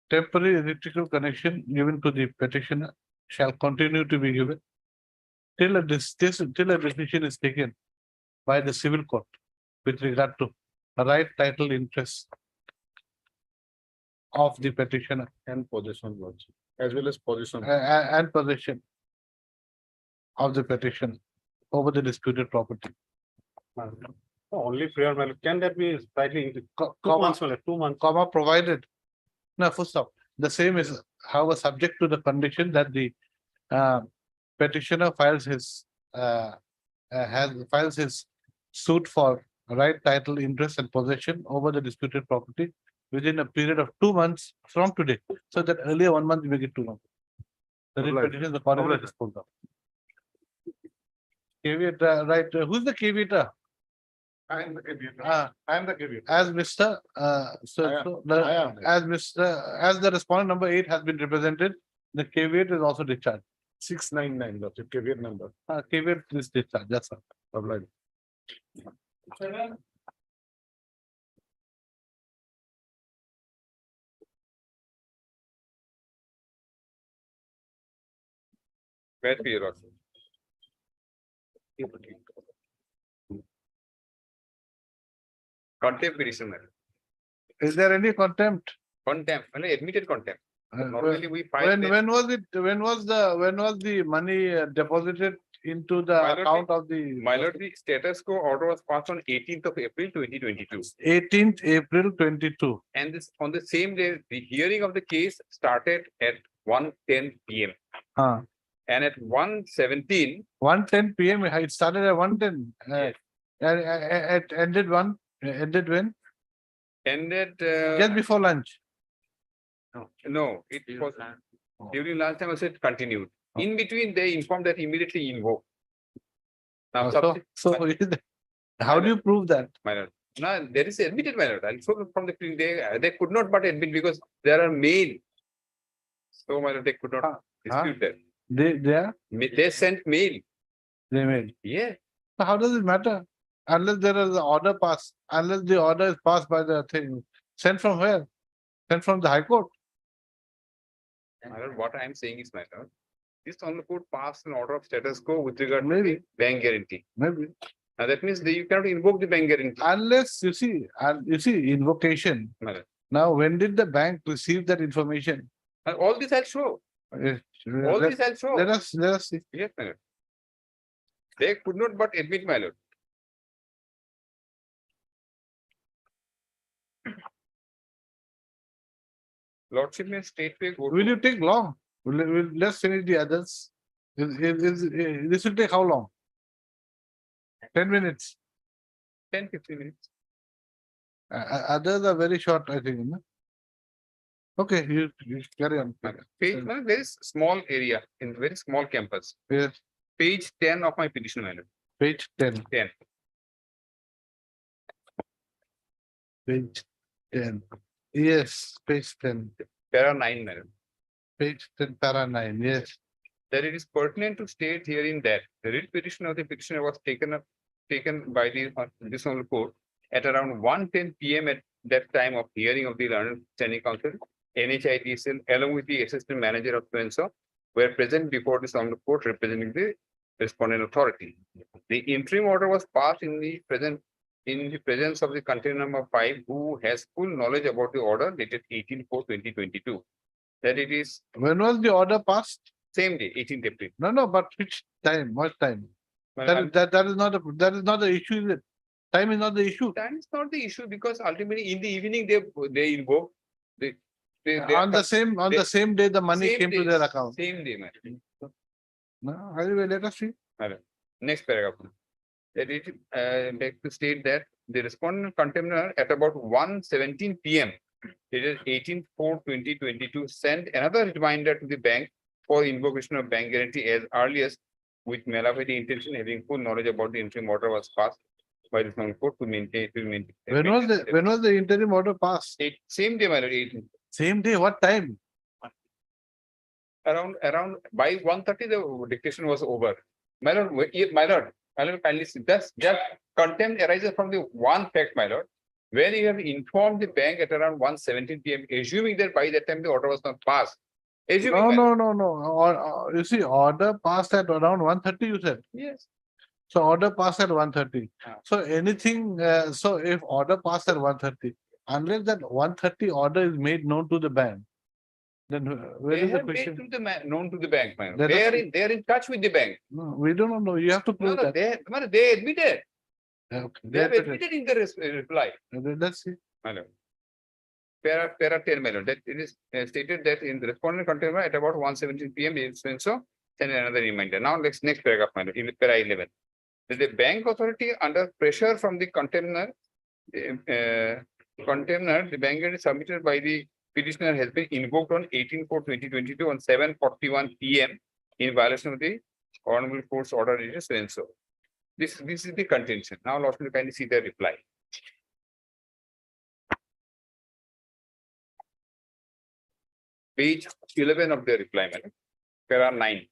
temporary electrical connection given to the petitioner shall continue to be given till a decision is taken by the civil court with regard to a right title interest of the petitioner And possession lordship, as well as possession. and possession of the petition over the disputed property. Only prayer, my lord. Can that be slightly, 2 Comma, months, my lord, 2 months? comma provided. No, full stop. The same is, however, subject to the condition that the petitioner files his files his suit for right title, interest and possession over the disputed property within a period of 2 months from today. So that earlier 1 month, you make it 2 months. The writ Obliged. petition is accordingly Obliged. disposed of. Caveat, right, who's the caveator? I am the caveat. Ah. I am the caveat. As Mr. I am. As the respondent number 8 has been represented, the caveat is also discharged. 699, lordship, caveat number. Caveat is discharged, that's all. Obliged. Where to your lordship? Contempt petition, my lord. Is there any contempt? Contempt, well, admitted contempt. Uh, Normally we find. when was it, when was the money deposited into the My lord, account of the? My lord, the status quo order was passed on 18th of April 2022. 18th April 22. And this, on the same day, the hearing of the case started at 1:10 PM. Uh, And at 1:17, 1:10 PM, it started at 1:10. Yes. It ended ended when? ended. Just before lunch. No, it was during lunch time also it continued. In between, they informed that immediately invoke. Now, So how do you prove that? my lord, now there is admitted, my lord, and so from the, they could not but admit because there are mail. So, my lord, they could not dispute that. They sent mail. They made. Yeah, So how does it matter? Unless there is an order passed, unless the order is passed by the thing, sent from where? Sent from the High Court. my lord, what I am saying is, my lord, this honorable court passed an order of status quo with regard to Maybe. the bank guarantee. Maybe. Now that means that you cannot invoke the bank guarantee. Unless you see, invocation. My lord. Now, when did the bank receive that information? And all this I'll show. All Let this I'll show. let us see. Yes, my lord. They could not but admit, my lord. Lordship may straightway go Will to, you take long? Let's finish the others. This will take how long? 10 minutes. 10-15 minutes. Others are very short, I think. No? Okay, you carry on. Page, my lord, very small area in very small campus. Yes, Page 10 of my petition, my lord. page 10. 10. Page 10. Yes, page 10. Para 9, my lord. Page 10, para 9. Yes. That it is pertinent to state herein that the writ petition of the petitioner was taken by the this honorable court at around 1:10 PM at that time of hearing of the learned standing council, NHIDCL, along with the assistant manager of so were present before this honorable court representing the respondent authority. The interim order was passed in the presence of the container number 5, who has full knowledge about the order dated 18/4/2022. That it is When was the order passed? same day, 18th April. No, but which time, what time? Well, That is not, that is not the issue, is it? Time is not the issue. that is not the issue, because ultimately in the evening they invoke. They On the same day, the money same came to day, their account. Same day, man. No, anyway, let us see. Next paragraph. That it, like to state that the respondent container at about 1:17 PM, dated 18/4/2022, sent another reminder to the bank for invocation of bank guarantee as earliest, with Malafide intention having full knowledge about the interim order was passed by the court to maintain. When was the interim order passed? Same day, my lord, 18. Same day, what time? Around by 1:30, the dictation was over. My lord, my lord, kindly see, just contempt arises from the one fact, my lord. When you have informed the bank at around 1:17 PM, assuming that by that time the order was not passed. Assuming, my lord. No. You see, order passed at around 1:30, you said. Yes. So order passed at 1:30. Ah. So anything, so if order passed at 1:30, unless that 1:30 order is made known to the bank, then where They is the have made question? to the known to the bank, my lord. Let us see. They are in touch with the bank. No, we don't know. You have to No, prove no, that. they admitted. Okay, They have admitted in the reply. Let's see. My lord. Para 10, my lord, that it is stated that in the respondent container at about 1:17 PM, it is so send another reminder. Now next paragraph, my lord, in para 11. That the bank authority under pressure from the container, the bank guarantee submitted by the petitioner has been invoked on 18/4/2022 on 7:41 PM in violation of the honorable court's order, it is so and so. This is the contention. Now, Lord, will kindly see the reply. Page 11 of the reply, madam. Para 9.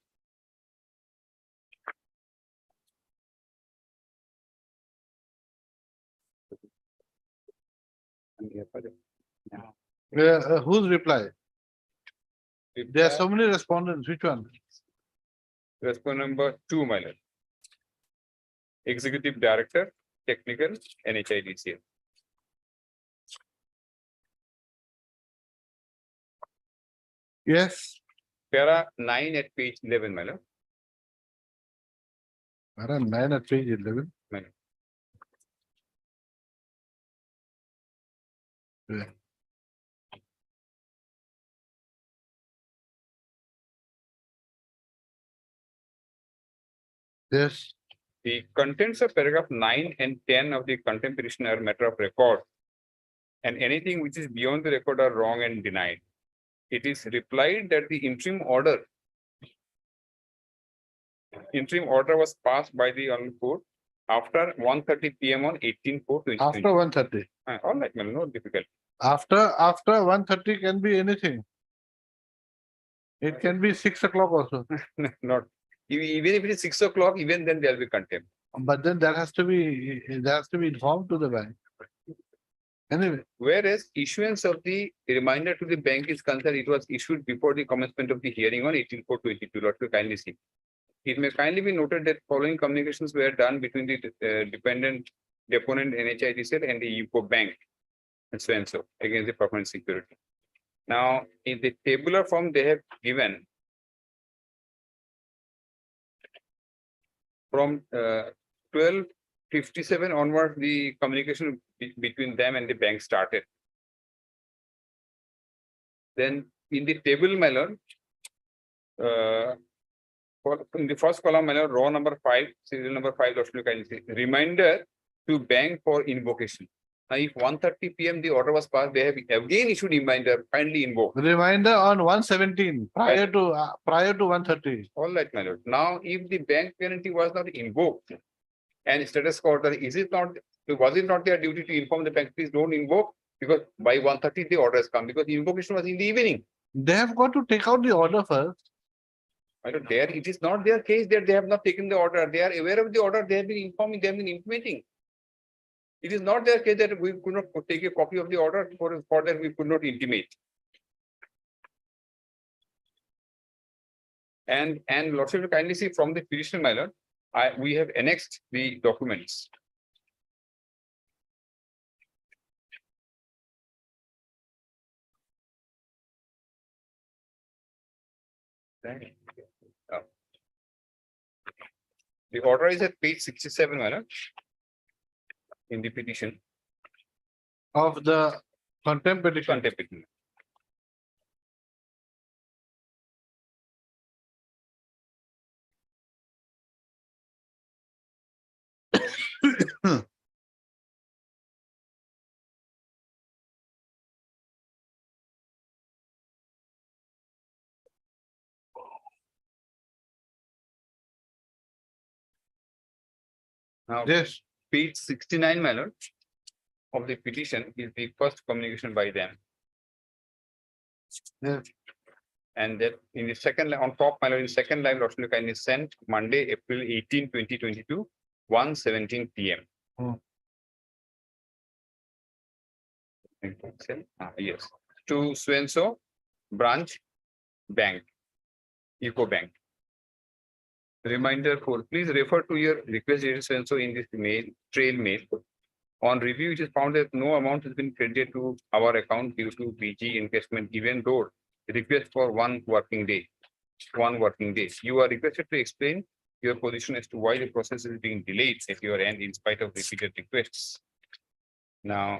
Whose reply? There are so many respondents. Which one? Respondent number 2, my lord. Executive Director, Technical, NHIDCL. Yes. Para 9 at page 11, my lord. Around 9 at page 11. Madam. Yeah. Yes. The contents of paragraph 9 and 10 of the contempt petition are matter of record, and anything which is beyond the record are wrong and denied. It is replied that the interim order was passed by the honorable court after 1:30 PM on 18/4/2022. After 1:30. All right, madam, no difficult. After 1:30 can be anything. It can be 6 o'clock also. Not, even if it is 6 o'clock, even then there will be contempt. But then that has to be informed to the bank. Anyway, Whereas issuance of the reminder to the bank is concerned, it was issued before the commencement of the hearing on 18/4/22. Lord, to kindly see. It may kindly be noted that following communications were done between the deponent NHIDCL and the UCO Bank and so against the performance security. Now, in the tabular form they have given from 12:57 onward, the communication between them and the bank started. Then in the table, my lord, in the first column, my lord, row number 5, serial number 5, Lord, you can see, reminder to bank for invocation. Now, if 1:30 PM the order was passed, they have again issued reminder, kindly invoke. reminder on 1:17 prior to 1:30. All right, my lord. Now, if the bank guarantee was not invoked and status quo order, was it not their duty to inform the bank, please don't invoke, because by 1:30 the order has come, because the invocation was in the evening. They have got to take out the order first. I don't dare, it is not their case that they have not taken the order. They are aware of the order, they have been informing, they have been implementing. It is not their case that we could not take a copy of the order, for that we could not intimate. And lordship will kindly see from the petition, my lord, we have annexed the documents. Right. The order is at page 67, my lord, in the petition, Of the contempt petition. contempt petition. Now, Yes, page 69, my lord, of the petition is the first communication by them. yes. And that in the second line, on top, my lord, in second line, lordship will kindly sent Monday, April 18, 2022, 1:17 PM. Hmm. Yes, to so branch bank, Eco Bank. Reminder for, please refer to your request dated so in this mail, trail mail. On review, it is found that no amount has been credited to our account due to BG investment, even though request for 1 working day. 1 working day. You are requested to explain your position as to why the process is being delayed at your end in spite of repeated requests. Now,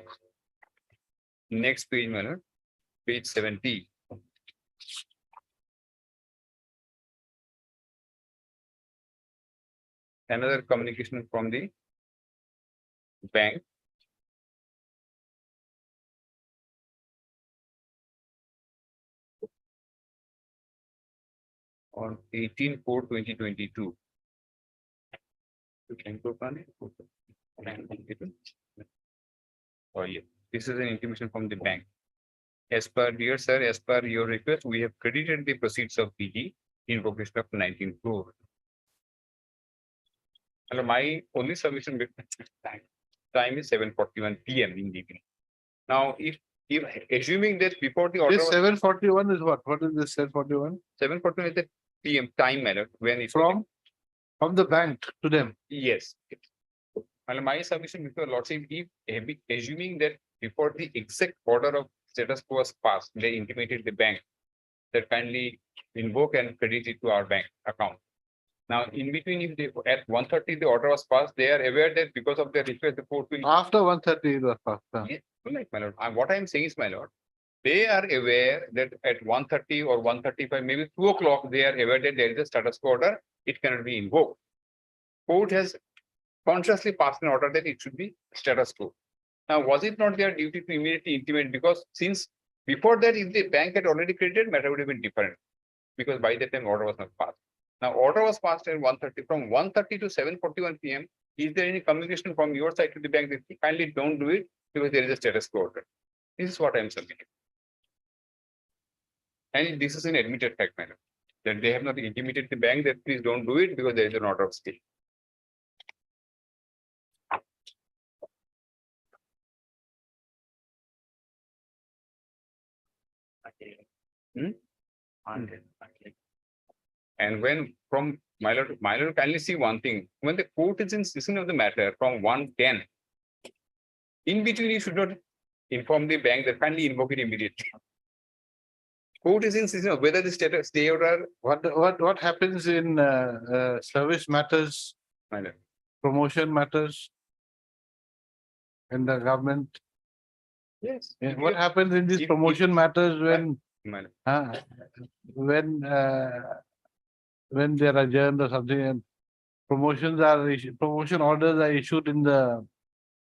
next page, my lord, page 70. Another communication from the bank. On 18/4/2022. Oh, yeah, this is an intimation from the bank. As per, dear sir, as per your request, we have credited the proceeds of PG in vocation of 19 crore. Hello, my only submission time is 7:41 PM in the evening. Now, if assuming that before the order This was 741 is what? What is this 741? 7:41 is the PM time manner when it From the bank to them. yes. And my submission before lordship, if assuming that before the exact order of status quo was passed, they intimated the bank that kindly invoke and credit it to our bank account. Now, in between, if they at 1:30 the order was passed, they are aware that because of their request, the court will. After 1:30 it was passed. Yes, like my lord, what I am saying is, my lord, they are aware that at 1:30 or 1:35, maybe 2 o'clock, they are aware that there is a status quo order, it cannot be invoked. Court has consciously passed an order that it should be status quo. Now, was it not their duty to immediately intimate? Because since before that, if the bank had already credited, matter would have been different. Because by that time, order was not passed. Now, order was passed at 1:30, from 1:30 to 7:41 PM. Is there any communication from your side to the bank that kindly don't do it because there is a status quo order? This is what I am submitting. And this is an admitted fact, madam, that they have not intimated the bank that please don't do it because there is an order of stay. And when from my lord, kindly see one thing, when the court is in session of the matter from 1:10, in between you should not inform the bank that kindly invoke it immediately. Court is in session of whether the status stay order, What happens in service matters, my lord. promotion matters? In the government? Yes. Yeah, what happens in these if- promotion matters My lord. when they're adjourned or something and promotion orders are issued in the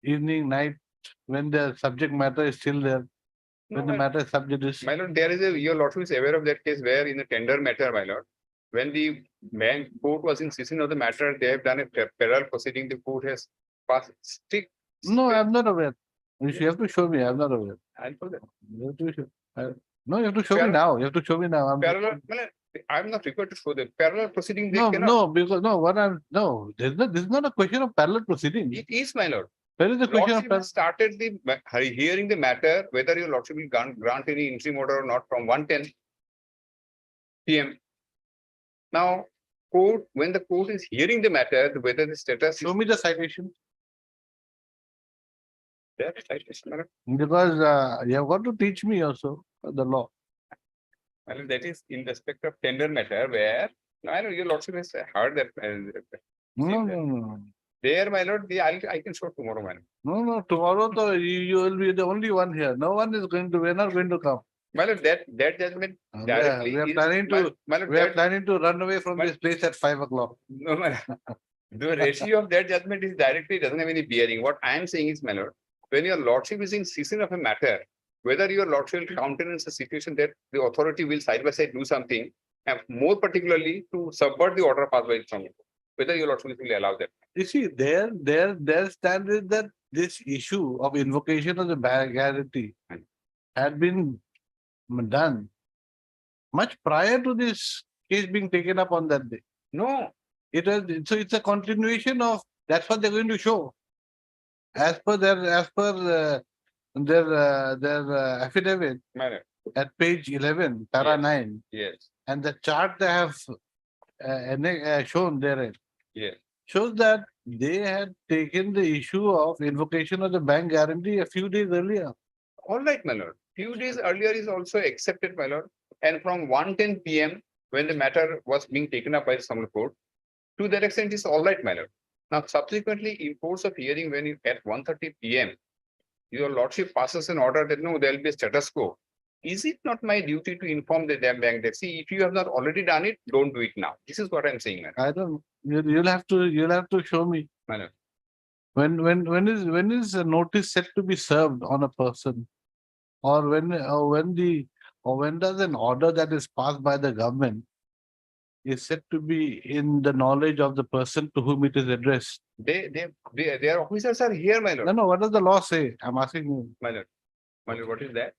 evening, night, when the subject matter is still there, when the No, matter is sub judice. my lord, there is your lordship is aware of that case where in the tender matter, my lord, when the bank court was in session of the matter, they have done a parallel proceeding, the court has passed strict. No, I'm not aware. You have to show me, I'm not aware. I'll put that. You have to show- No, you have to show me Parallel- now, you have to show me now. Parallel, my lord, I'm not required to show the parallel proceeding, they No, cannot. no, because this is not a question of parallel proceeding. It is, my lord. Where is the question of Lordship has started the hearing the matter, whether your lordship will grant any interim order or not from 1:10 PM. Now, court, when the court is hearing the matter, whether the status is Show me the citation, there, citation, my lord. because you have got to teach me also the law. My lord, that is in respect of tender matter where, I know your lordship has heard that. No, no, no. There, my lord, I can show tomorrow, my lord. No, tomorrow though, you will be the only one here. No one is going to, we're not going to come. My lord, that judgment We are- directly. we are is- planning my- to, my lord, we are that- planning to run away from But- this place at 5 o'clock. No, my lord. The ratio of that judgment is directly, doesn't have any bearing. What I am saying is, my lord, when your lordship is in season of a matter, whether your lordship will countenance a situation that the authority will side by side do something, and more particularly to subvert the order passed by the Supreme Court, whether your lordship will allow that. You see, their stand is that this issue of invocation of the guarantee had been done much prior to this case being taken up on that day. No, It was, so it's a continuation of, that's what they're going to show. As per their affidavit my lord, at page 11, para Yes. 9, yes, and the chart they have shown therein yes. shows that they had taken the issue of invocation of the bank guarantee a few days earlier. All right, my lord. Few days earlier is also accepted, my lord. And from 1:10 PM, when the matter was being taken up by the Supreme Court, to that extent is all right, my lord. Now subsequently, in course of hearing, when you at 1:30 PM, your lordship passes an order that no, there will be a status quo. Is it not my duty to inform the damn bank that, see, if you have not already done it, don't do it now. This is what I'm saying, my lord. I don't, you'll have to show me. My lord. When is a notice set to be served on a person? Or when does an order that is passed by the government is said to be in the knowledge of the person to whom it is addressed? Their officers are here, my No, lord. no, what does the law say? I'm asking you. My lord. My lord, what is that?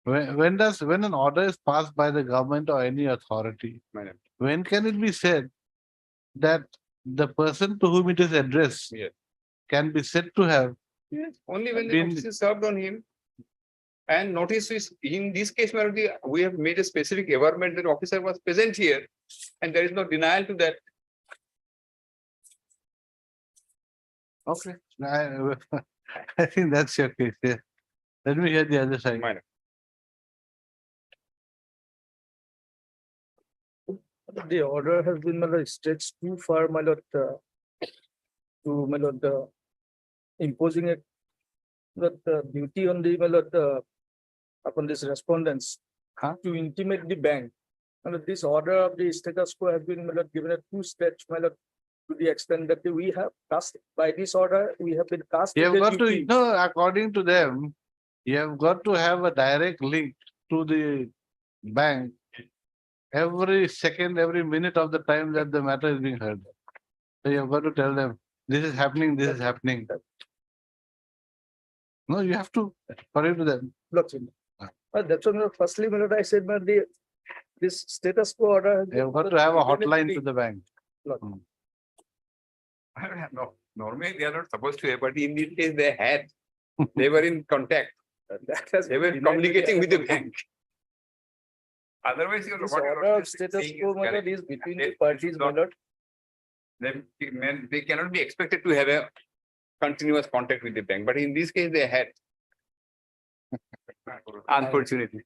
When an order is passed by the government or any authority, My lord. when can it be said that the person to whom it is addressed Yes. can be said to have Yes, only when the Been- notice is served on him. And notice is, in this case, my lord, we have made a specific averment that officer was present here. And there is no denial to that. okay? I think that's your case. Yeah. Let me hear the other side. My lord. The order has been, my lord, stretched too far, my lord, to, my lord, imposing a duty on the, my lord, upon these respondents Huh? to intimate the bank. And this order of the status quo has been, my lord, given a too stretch, my lord, to the extent that we have cast, by this order, we have been cast. You have with a got to, duty. no, according to them, you have got to have a direct link to the bank every second, every minute of the time that the matter is being heard. So you have got to tell them, this is happening, this is happening. No, you have to, according to them. Look, that's what, my lord, firstly, my lord, I said, my lord, this status quo order. has You have been, got to have a given hotline the- to the bank. No, normally they are not supposed to have, but in this case they had. They were in contact. That has They were been denied communicating with the other- bank. Otherwise, you This what your order lordship of is status saying quo, is my lord, correct. is between They the parties, should my not- lord. They cannot be expected to have a continuous contact with the bank, but in this case they had. Unfortunately.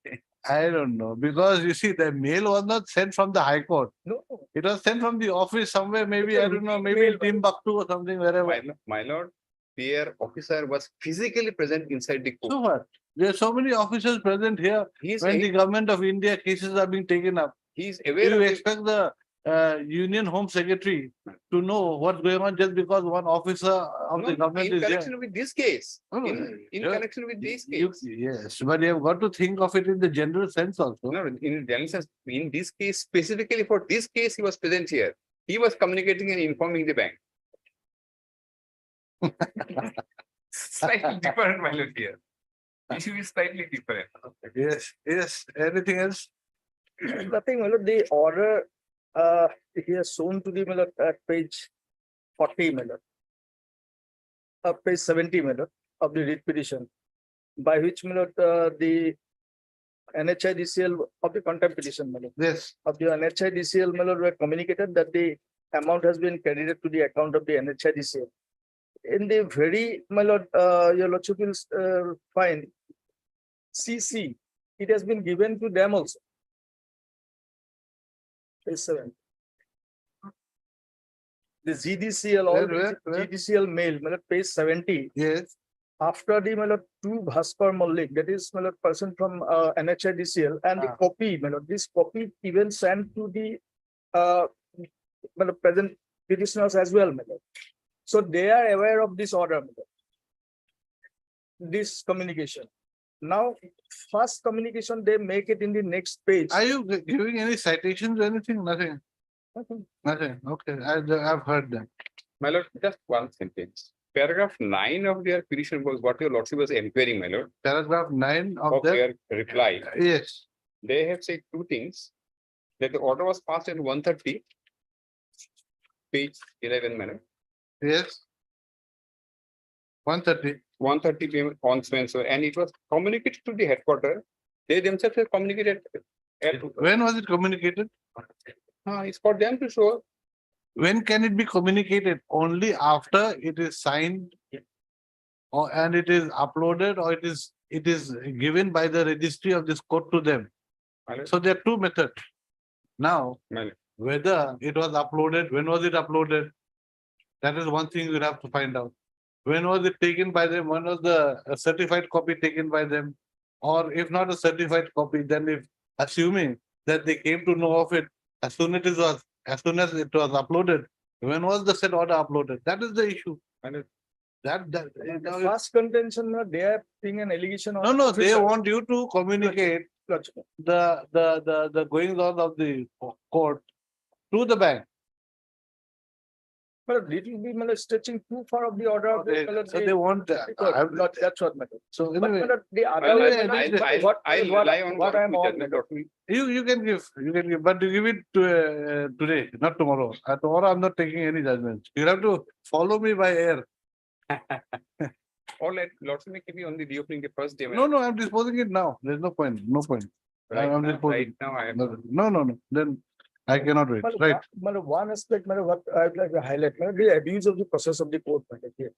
I don't know, because you see, the mail was not sent from the High Court. No, It was sent from the office somewhere, maybe, It's a I don't know, routine maybe in mail. Timbuktu or something, wherever. My lord, their officer was physically present inside the So court. what? There are so many officers present here He's, when the government of India cases are being taken up. he's Do aware you of the, expect the Union Home Secretary to know what's going on just because one officer of no, the government in is there? connection with this case. No, no, In yeah. connection with this You- case. Yes, but you have got to think of it in the general sense also. No, in general sense, in this case, specifically for this case, he was present here. He was communicating and informing the bank. Slightly different, my lord, here. Issue is slightly different. Yes, anything else? nothing, my lord, the order, he has shown to the, my lord, at page 40, my lord. Page 70, my lord, of the writ petition, by which, my lord, the NHIDCL of the contempt petition, my lord. Yes, Of the NHIDCL, my lord, were communicated that the amount has been credited to the account of the NHIDCL. In the very, my lord, your lordship will find CC, it has been given to them also. Page 7. The GDCL, all Where? GDCL mail, my lord, page 70. yes, After the, my lord, two Bhaskar Mallik, that is, my lord, person from NHIDCL, and the copy, my lord, this copy even sent to the my lord, present petitioners as well, my lord. So they are aware of this order, my lord. This communication. Now, first communication, they make it in the next page. are you giving any citations or anything? Nothing, Nothing. nothing, okay, I've heard that. My lord, just one sentence. Paragraph 9 of their petition was what your lordship was inquiring, my lord, Paragraph 9 of of the, their reply. yes, They have said two things. That the order was passed at 1:30. Page 11, my lord. yes. 1:30, 1:30 PM on Spencer, and it was communicated to the headquarters. They themselves have communicated. when was it communicated? It's for them to show. When can it be communicated? Only after it is signed? Or, and it is uploaded, or it is given by the registry of this court to them. My lord, So there are two methods. Now, my lord. whether it was uploaded, when was it uploaded? That is one thing we'll have to find out. When was it taken by them? When was the certified copy taken by them? Or if not a certified copy, then if assuming that they came to know of it as soon as it was uploaded, when was the said order uploaded? That is the issue. My lord, That, The first contention, they are putting an allegation on. no, they officer. want you to communicate Lordship. the goings on of the court to the bank. But it will be, my lord, stretching too far of the order. of the- my lord, So they want, Lord, that's what matter. so But, my anyway, lord, the other. Well, way, yeah, my lord, I'll- what- I'll what- rely on What your I'm on, judgment, my lord. you can give, but you give it to today, not tomorrow. Tomorrow I'm not taking any judgment. You have to follow me by air. or let lordship may keep you on the reopening the first day. my No, lord. no, I'm disposing it now. There's no point, no point. I'm disposing. Right now, I am. No, then I cannot wait, But right? one aspect, my lord, what I'd like to highlight, my lord, the abuse of the process of the court, my lord, here.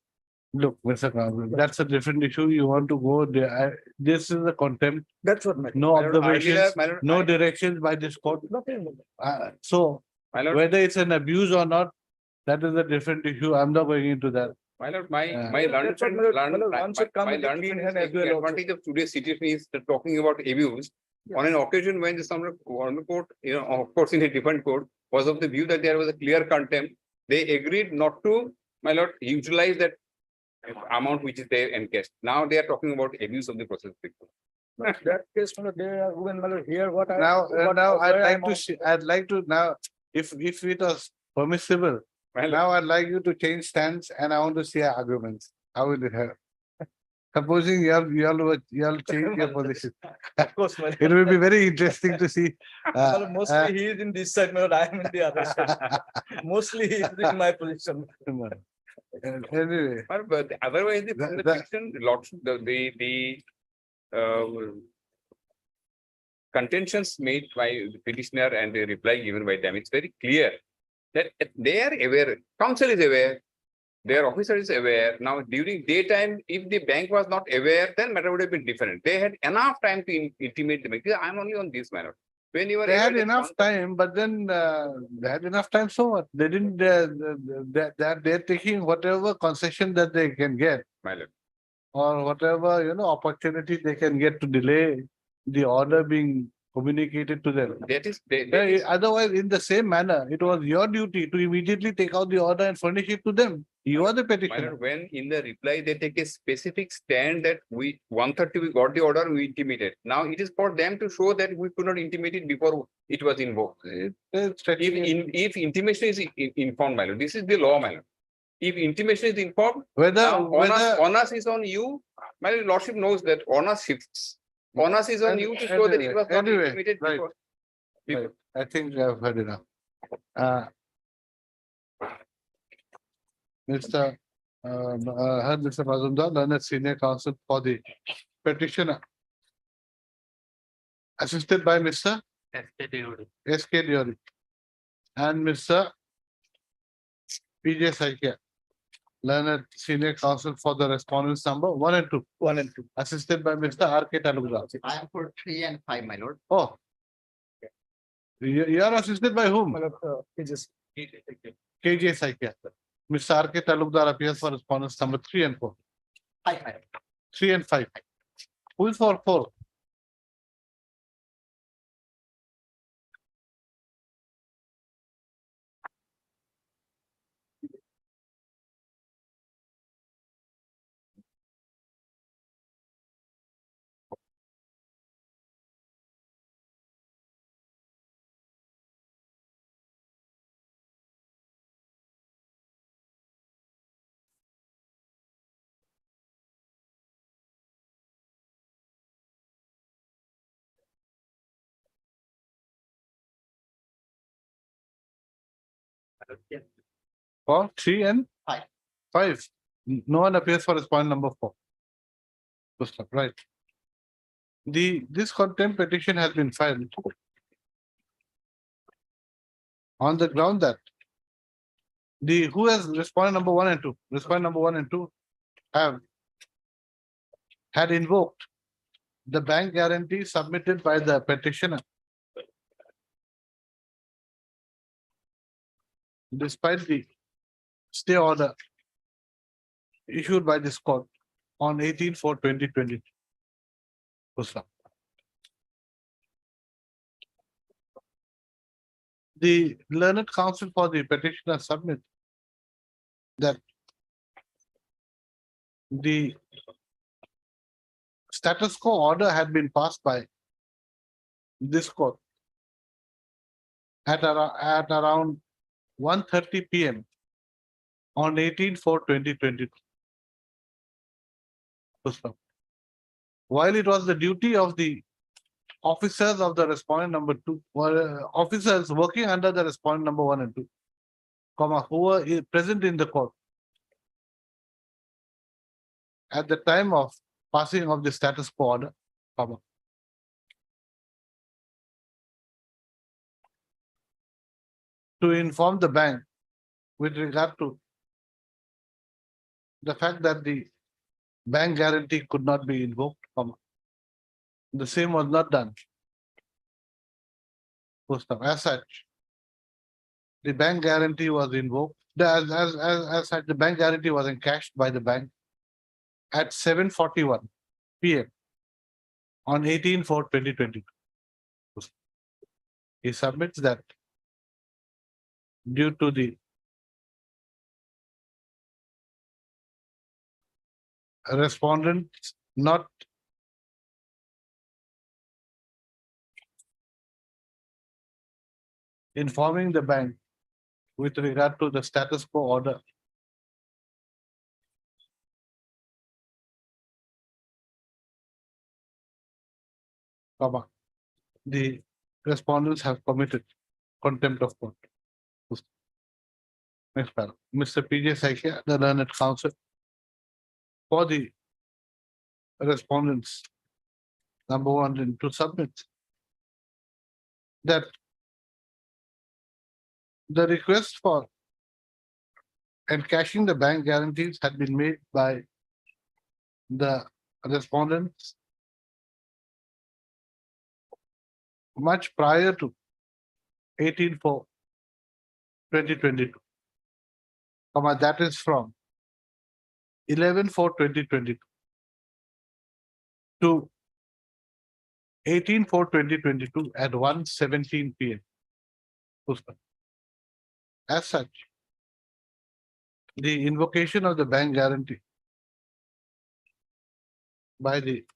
Look, Mr. Kangal, that's a different issue. You want to go there. This is a contempt, That's what matters. no My lord, observations, earlier, my lord, no I- directions by this court. Nothing, my lord. So My lord, whether it's an abuse or not, that is a different issue. I'm not going into that. my lord, Yeah. my learned That's what friend, my lord- my lord, one should come my with a learned clean friend is hand as taking well also. advantage of today's situation is talking about abuse. On an occasion when the some on the court, of course, in a different court, was of the view that there was a clear contempt. They agreed not to, my lord, utilize that amount which is there encashed. Now they are talking about abuse of the process. No, that case, my lord, they are, when, my lord, here, what I. Now, what- now I'd where like I'm to, on- see- I'd like to now, if it was permissible, Well, now I'd like you to change stance and I want to see our arguments. How will it help? Supposing you'll change your position. Of course, my lord. It will be very interesting to see. My lord, mostly he is in this side, my lord, I am in the other side. Mostly he is in my position. Anyway, but otherwise, from the The- petition, lots, the contentions made by the petitioner and the reply given by them, it's very clear that they are aware, council is aware, their officer is aware. Now, during daytime, if the bank was not aware, then matter would have been different. They had enough time to intimate the bank. I'm only on this matter. When you were. they had aware that enough time, but then they had enough time, so what? They didn't, they're taking whatever concession that they can get. My lord. Or whatever, opportunity they can get to delay the order being communicated to them. That is, Otherwise, in the same manner, it was your duty to immediately take out the order and furnish it to them. You are the my petitioner. lord, when in the reply, they take a specific stand that 1:30 we got the order, we intimated. Now it is for them to show that we could not intimate it before it was invoked. If intimation is informed, my lord, this is the law, my lord. If intimation is informed, now onus is on you. My lordship knows that onus shifts. Onus is on you to show that it was not Anyway, intimated right. before. I think I've heard enough. Mr. Heard Mr. Mazumdar, learned senior counsel for the petitioner. assisted by Mr. S.K. Deori and Mr. P.J. Saikia, learned senior counsel for the respondents number 1 and 2, assisted by Mr. R.K. Talukdar. I am for 3 and 5, my lord. Oh. You are assisted by whom? KJ Saikia. Mr. R.K. Talukdar appears for respondents number 3 and 4. 3 and 5. Who is for 4? For 3 and 5. No one appears for respondent number 4. Good stuff, right. This contempt petition has been filed on the ground that who has respondent number 1 and 2? Respondent number 1 and 2 had invoked the bank guarantee submitted by the petitioner. Despite the stay order issued by this court on 18/4/2020. The learned counsel for the petitioner submit that the status quo order had been passed by this court at around 1:30 PM on 18/4/2022. While it was the duty of the officers of the respondent number 2, officers working under the respondent number 1 and 2, who were present in the court at the time of passing of the status quo order, to inform the bank with regard to the fact that the bank guarantee could not be invoked, the same was not done. As such, the bank guarantee was invoked. As such, the bank guarantee was encashed by the bank at 7:41 PM on 18/4/2022. He submits that due to the respondent not informing the bank with regard to the status quo order, the respondents have committed contempt of court. Next panel, Mr. P.J. Saikia, the learned counsel for the respondents number 1 and 2 submit that the request for encashing the bank guarantees had been made by the respondents much prior to 18/4/2022. That is from 11/4/2022 to 18/4/2022 at 1:17 PM. As such, the invocation of the bank guarantee by the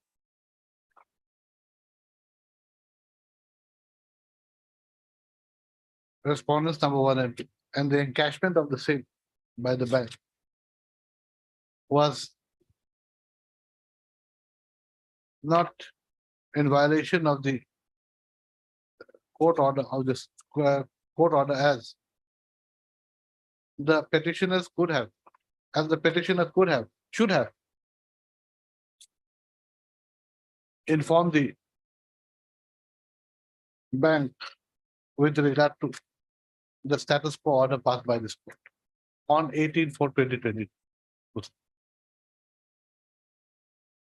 respondents number 1 and 2 and the encashment of the same by the bank was not in violation of the court order of this court order as the petitioners could have, should have informed the bank with regard to the status quo order passed by this court on 18/4/2020.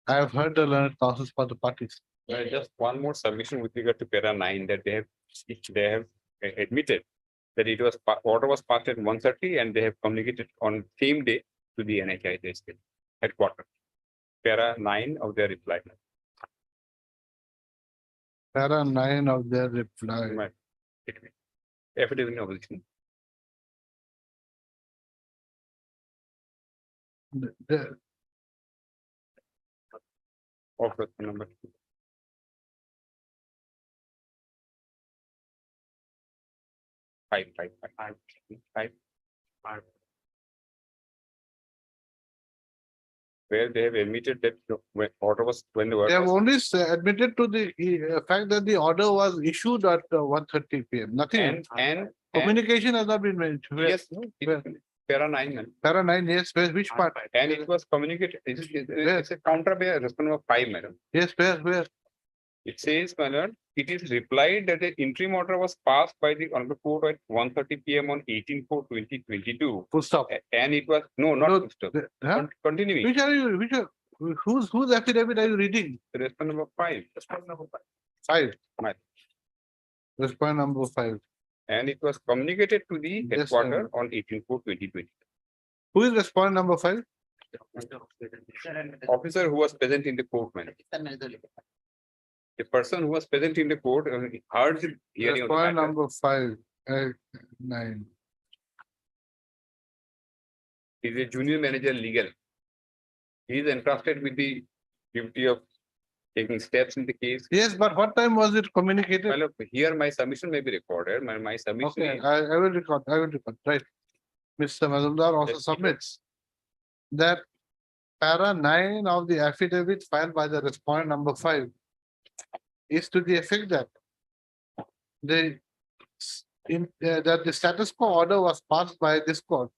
I have heard the learned counsels for the parties. Just one more submission with regard to para 9 that they have admitted that it was order was passed at 1:30 and they have communicated on same day to the NHI headquarters. Para 9 of their reply. Para 9 of their reply. Right. Affidavit in opposition. The- Offer number. Five. Where they have admitted that when the They order have was, only admitted to the fact that the order was issued at 1:30 PM, nothing. else. and Communication has not been mentioned. Where- yes, where? para 9. Para 9, yes, which part? And it was communicated, it's a counter by response of 5, madam. Yes, where? It says, my lord, it is replied that the interim order was passed by the honorable court at 1:30 PM on 18/4/2022. Full stop. And it was, no, not No, full stop. Huh? Continuing, Which are you, whose affidavit are you reading? response number 5. 5. Right. Respond number 5. And it was communicated to the Yes, headquarter on 18/4/2020. Who is respondent number 5? Officer who was present in the court, madam. The person who was present in the court heard the hearing of the Respondent matter. number 5, 9. He is a junior manager legal. He is entrusted with the duty of taking steps in the case. Yes, but what time was it communicated? Well, here my submission may be recorded. My submission Okay, is I will record, right. Mr. Mazumdar also Yes, submits that para 9 of the affidavit filed by the respondent number 5 is to the effect that that the status quo order was passed by this court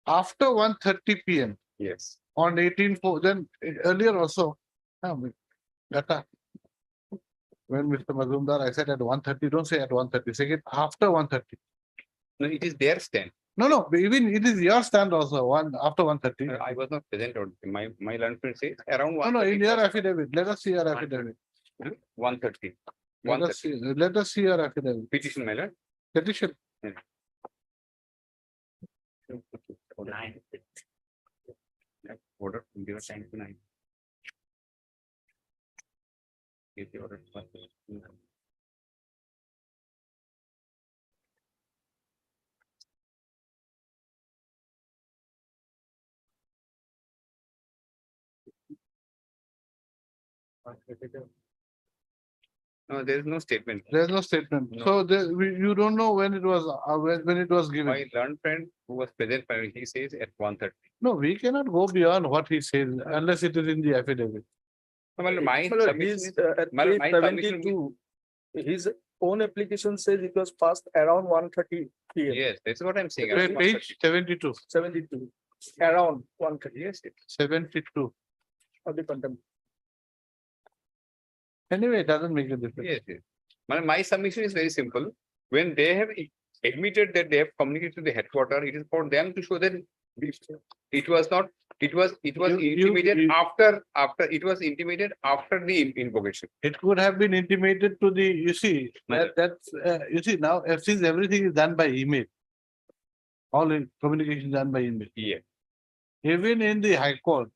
after 1:30 PM yes. on 18/4, then earlier also. Data. When Mr. Mazumdar, I said at 1:30, don't say at 1:30, say it after 1:30. No, it is their stand. No, even it is your stand also, after 1:30. I was not present on my learned friend says around No, in 1:30. your affidavit, let us see your affidavit. 1:30. Let us see your affidavit. Petition, my lord. Petition. Order, give us time to 9. Give the order. No, there is no statement. There's no statement. No. So you don't know when it was, when it was given. My learned friend who was present, he says at 1:30. No, we cannot go beyond what he says unless it is in the affidavit. Well, my Well, submission he's, is- at my- page my submission is- 72, his own application says it was passed around 1:30 PM. Yes, that's what I'm saying. Wait, around Page 72, 72, around 1:30, Yes, 72. of the contempt. Anyway, it doesn't make a difference. yes. My submission is very simple. When they have admitted that they have communicated to the headquarter, it is for them to show that it was not, it was intimated after, it was intimated after the invocation. It could have been intimated to the, you see, you see now, since everything is done by email. All communication done by email. Yeah. Even in the High Court,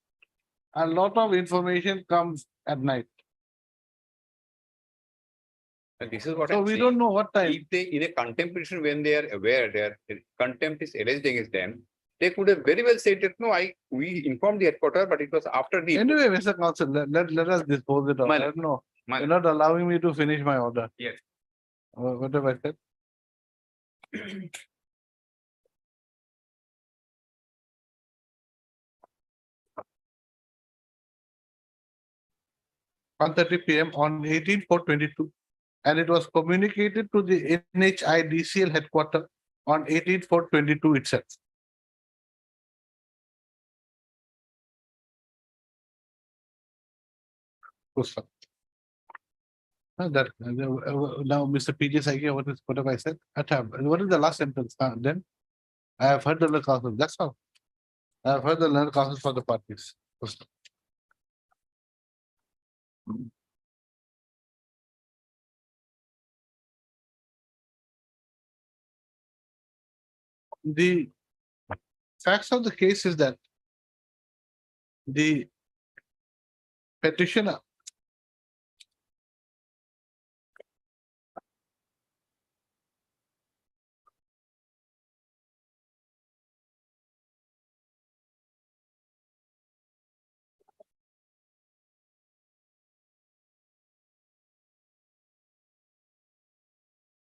a lot of information comes at night. And this is what So I'm we saying. don't know what time. If they, in a contempt petition, when they are aware their contempt is alleged against them, they could have very well said that, no, we informed the headquarter, but it was after the. Anyway, Mr. Counsel, let us dispose it of. My- No, my- you're not allowing me to finish my order. Yes. What have I said? 1:30 PM on 18/4/22, and it was communicated to the NHIDCL headquarter on 18/4/22 itself. Good, sir. Now, Mr. PJ Saiki, what have I said? What is the last sentence? Then I have heard the learned counsel. That's all. I have heard the learned counsel for the parties. The facts of the case is that the petitioner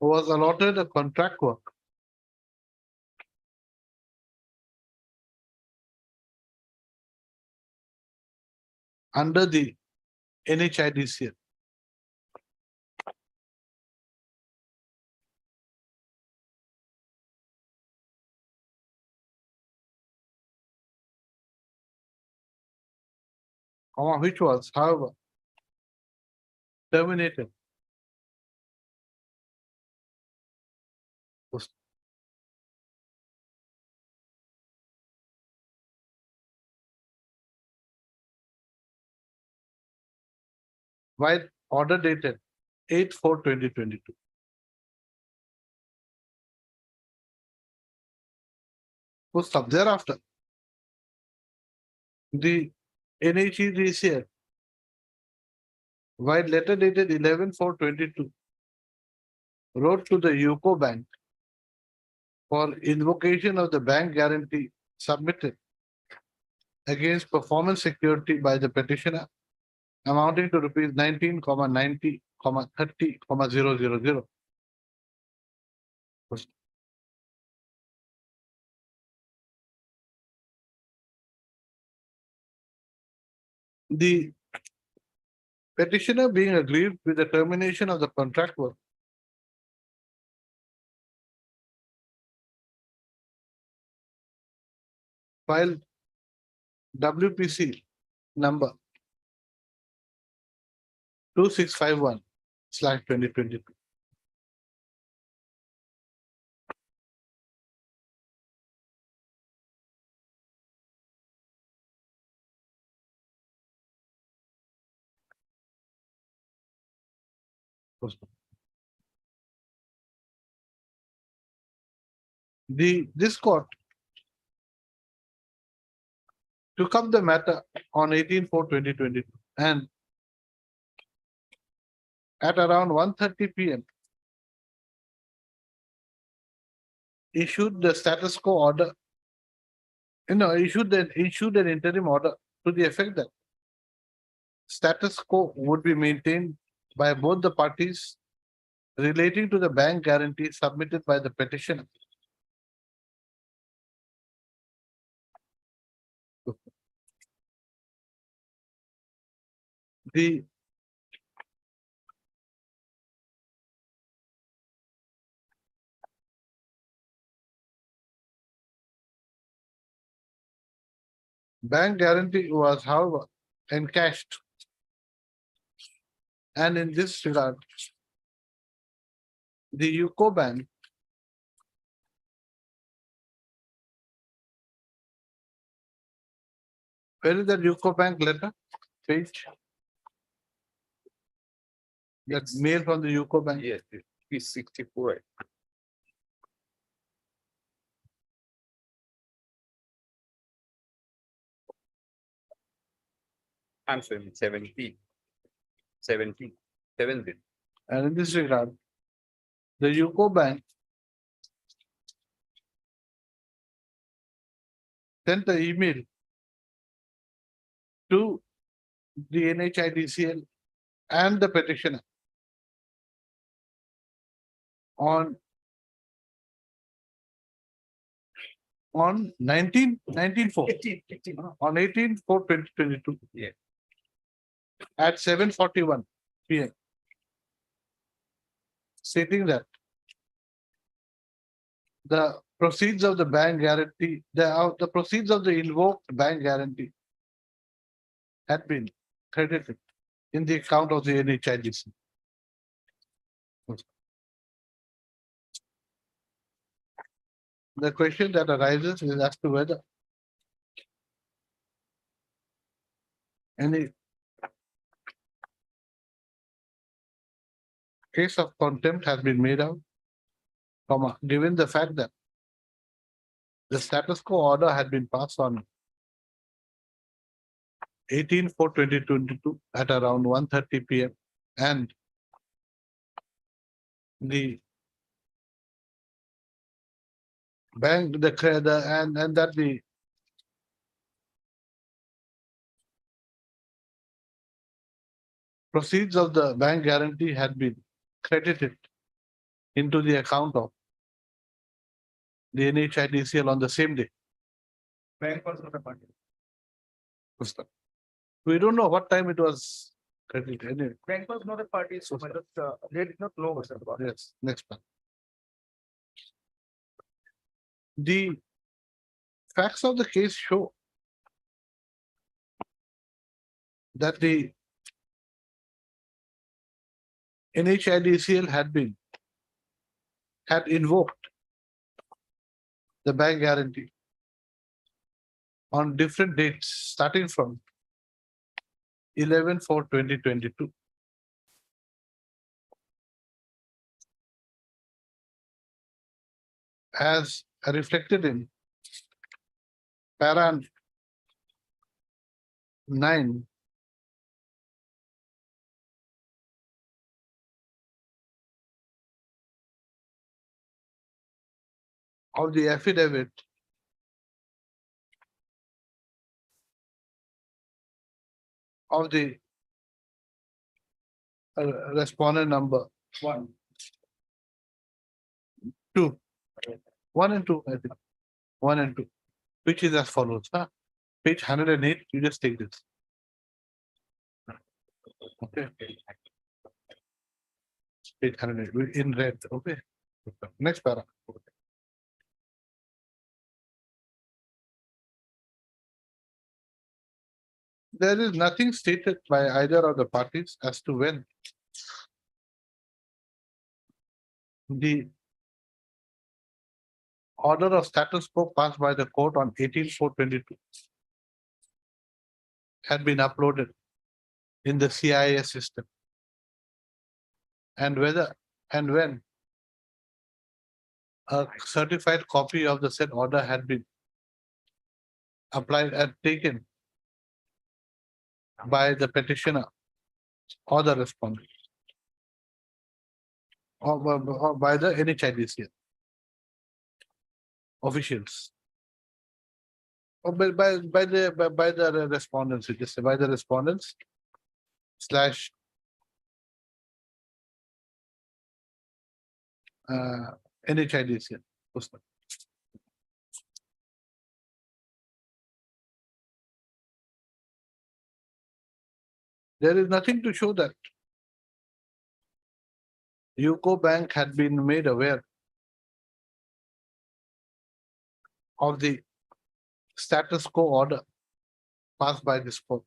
was allotted a contract work under the NHIDCL. Which was, however, terminated. By order dated 8/4/2022. Full stop. Thereafter, the NHEDCL, while letter dated 11/4/22, wrote to the UCO Bank for invocation of the bank guarantee submitted against performance security by the petitioner amounting to rupees 19,90,30,000. The petitioner being aggrieved with the termination of the contract work filed WPC number 2651/2022. This court took up the matter on 18/4/2022 and at around 1:30 PM issued the status quo order. Issued an interim order to the effect that status quo would be maintained by both the parties relating to the bank guarantee submitted by the petitioner. The bank guarantee was, however, encashed. And in this regard, the UCO Bank where is the UCO Bank letter? Page? That's mail from the UCO Bank. Yes, P64. I'm sorry, 70. 70. And in this regard, the UCO Bank sent the email to the NHIDCL and the petitioner on 18/4/2022. Yeah. At 7:41 PM. Stating that the proceeds of the bank guarantee, the proceeds of the invoked bank guarantee had been credited in the account of the NHIDC. the question that arises is as to whether any case of contempt has been made out, given the fact that the status quo order had been passed on 18/4/2022 at around 1:30 PM and the bank, and that the proceeds of the bank guarantee had been credited into the account of the NHIDCL on the same day. Bank was not a party. We don't know what time it was credited anyway. Bank was not a party, so my lord, they did not know about it. Yes, next one. The facts of the case show that the NHIDCL had invoked the bank guarantee on different dates, starting from 11/4/2022. As reflected in para 9 of the affidavit of the respondent number 1, 2, 1 and 2, I think, 1 and 2, which is as follows, page 108, you just take this. Okay. Page 108, in red, okay. Next para. There is nothing stated by either of the parties as to when the order of status quo passed by the court on 18/4/22 had been uploaded in the CIS system, and whether and when a certified copy of the said order had been applied and taken by the petitioner or the respondent or by the NHIDCL officials. Or by the respondents, you just say by the respondents slash NHIDCL. There is nothing to show that UCO Bank had been made aware of the status quo order passed by this court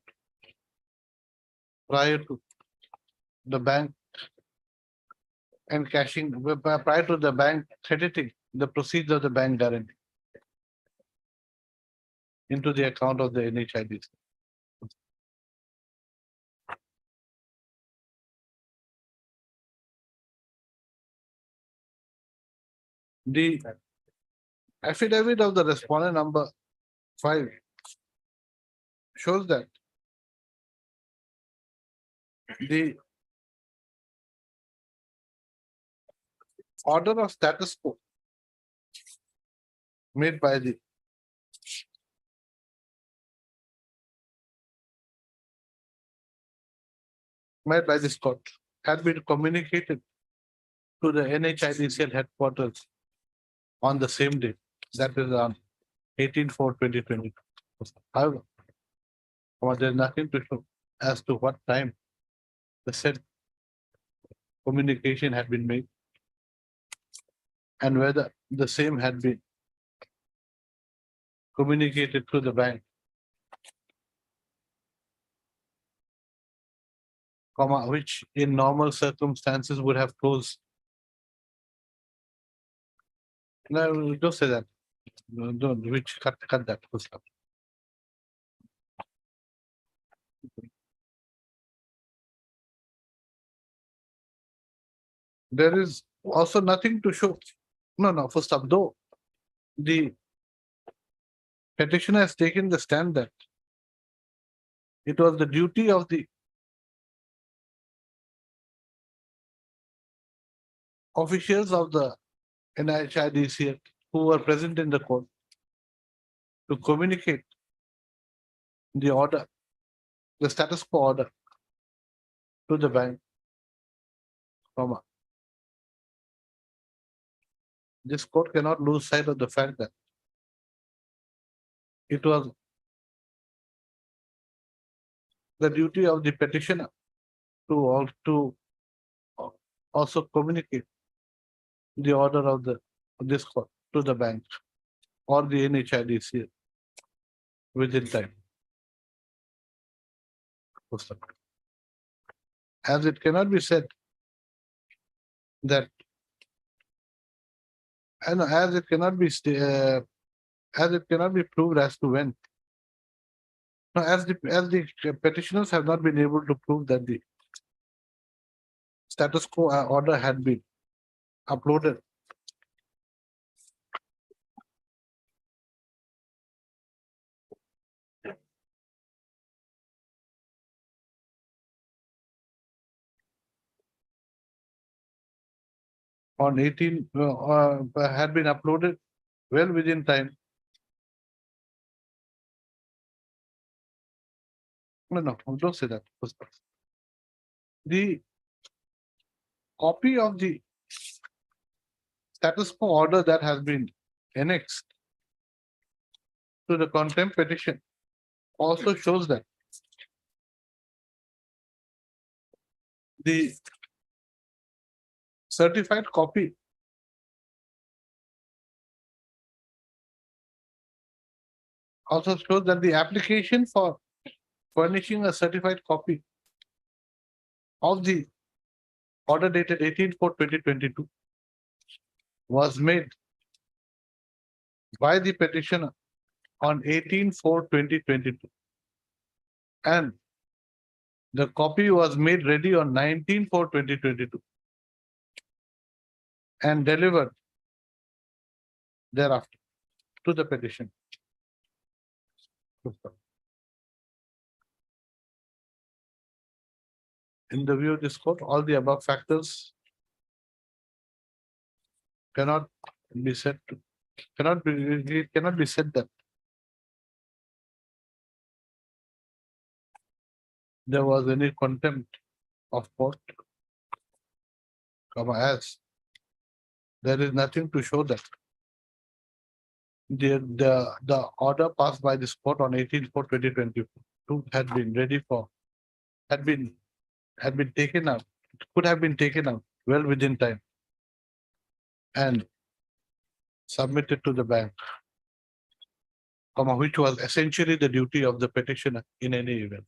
prior to the bank prior to the bank crediting the proceeds of the bank guarantee into the account of the NHIDCL. The affidavit of the respondent number 5 shows that the order of status quo made by this court had been communicated to the NHIDCL headquarters on the same day, that is on 18/4/2022. However, there is nothing to show as to what time the said communication had been made and whether the same had been communicated to the bank, which in normal circumstances would have closed. No, don't say that. No, which cut that. Full stop. There is also nothing to show. No, full stop, though. The petitioner has taken the stand that it was the duty of the officials of the NHIDCL who were present in the court to communicate the order, the status quo order to the bank. Comma. This court cannot lose sight of the fact that it was the duty of the petitioner to also communicate the order of this court to the bank or the NHIDCL within time. As it cannot be said that, and as it cannot be proved as to when. No, as the petitioners have not been able to prove that the status quo order had been uploaded. On 18, had been uploaded well within time. No, don't say that. The copy of the status quo order that has been annexed to the contempt petition also shows that the certified copy also shows that the application for furnishing a certified copy of the order dated 18/4/2022 was made by the petitioner on 18/4/2022 and the copy was made ready on 19/4/2022 and delivered thereafter to the petition. In the view of this court, all the above factors cannot be said to, it cannot be said that there was any contempt of court, as there is nothing to show that the order passed by this court on 18/4/2022 had been ready for, had been taken out, could have been taken out well within time and submitted to the bank, which was essentially the duty of the petitioner in any event.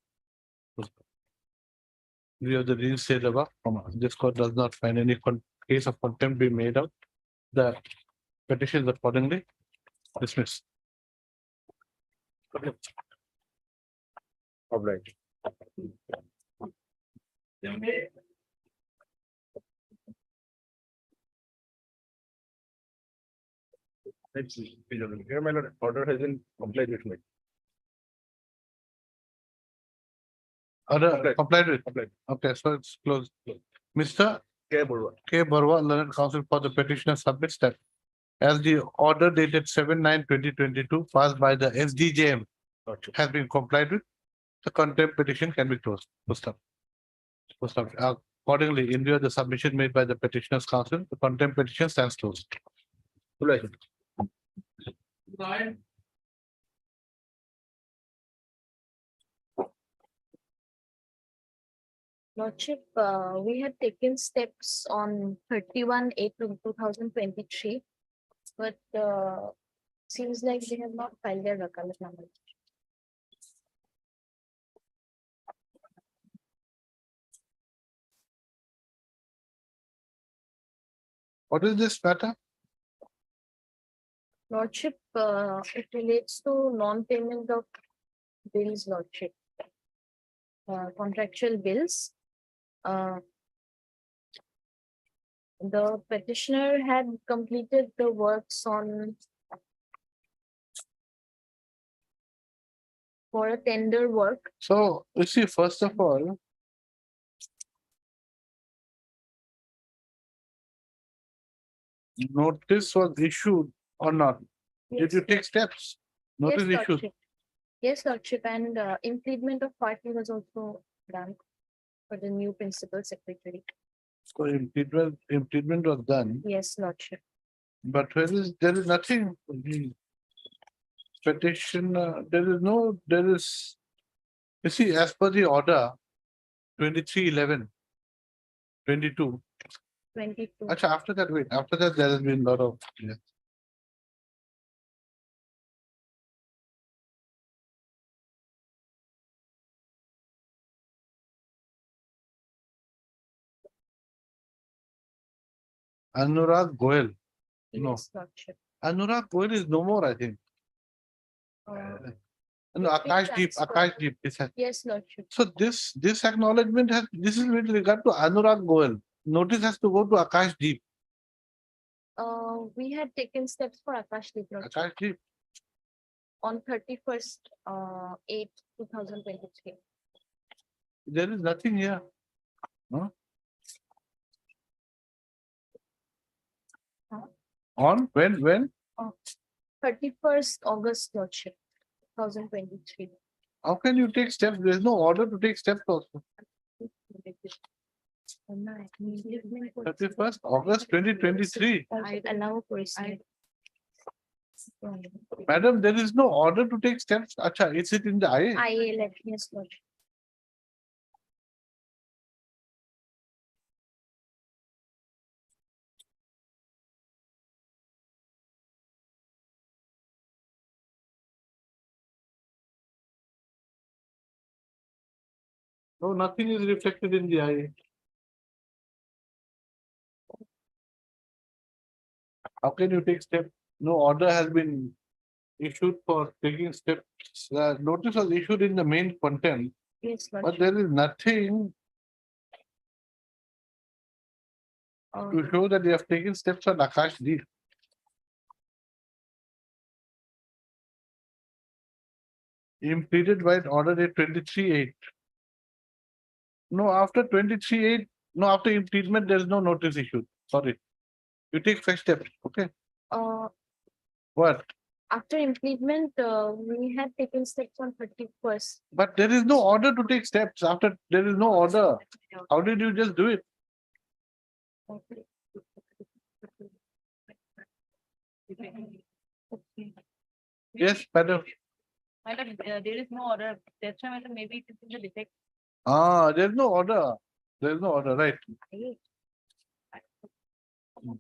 We have the reason said above, this court does not find any case of contempt be made out. The petition is accordingly dismissed. All right. Here, my lord, order has been complied with. Order complied with. Complied. Okay, so it's closed. Mr. K. Burwa. K. Barwa, learned counsel for the petitioner submits that as the order dated 7/9/2022 passed by the SDJM has been complied with, the contempt petition can be closed. Accordingly, in view of the submission made by the petitioner's counsel, the contempt petition stands closed. Lordship, we had taken steps on 31/8/2023, but seems like they have not filed their vakalat number. What is this matter? Lordship, it relates to non-payment of bills, Lordship. Contractual bills. The petitioner had completed the works on for a tender work. So you see, first of all. Notice was issued or not? Did you take steps? Notice Yes, issued. Lordship. Yes, Lordship, and implement of party was also done for the new principal secretary. So impediment was done, Yes, Lordship. but there is nothing. The petition, there is, you see, as per the order 2311, 22. 22. Actually, after that, wait, after that, there has been a lot of. Yeah. Anurag Goel. No. Yes, Lordship. Anurag Goel is no more, I think. Uh, No, it's been Akash Deep. Yes, Lordship. So this acknowledgement this is with regard to Anurag Goel. Notice has to go to Akash Deep. We had taken steps for Akash Deep, Lordship, Akash Deep. on 31st, 8, 2023. There is nothing here. No? On when? 31st August, Lordship, 2023. How can you take steps? There is no order to take steps also. 31st August 2023. I allow person. Madam, there is no order to take steps. Acha, is it in the IA? Yes, Lordship. No, nothing is reflected in the IA. How can you take steps? No order has been issued for taking steps. Notice was issued in the main content, Yes, but Lordship. there is nothing Uh, to show that you have taken steps on Akash Deep. Implemented by order date 23/8. No, after 23/8, no, after implement, there is no notice issued. Sorry. You take fresh steps, okay? What? After implement, we had taken steps on 31st. But there is no order to take steps after there is no order. How did you just do it? Yes, madam. Madam, there is no order. That's why, madam, maybe it is in the defect. There's no order. There's no order, right?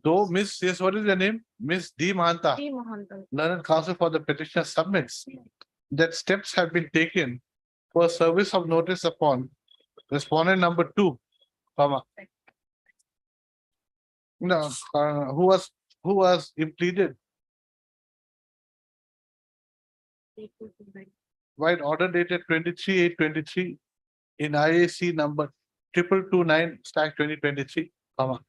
Though Miss, yes, what is your name? Miss D. Mahanta, Sri Mahanta. learned counsel for the petitioner submits that steps have been taken for service of notice upon respondent number 2, comma. No, who was implemented by order dated 23/8/23 in IAC number 2229/2023, comma.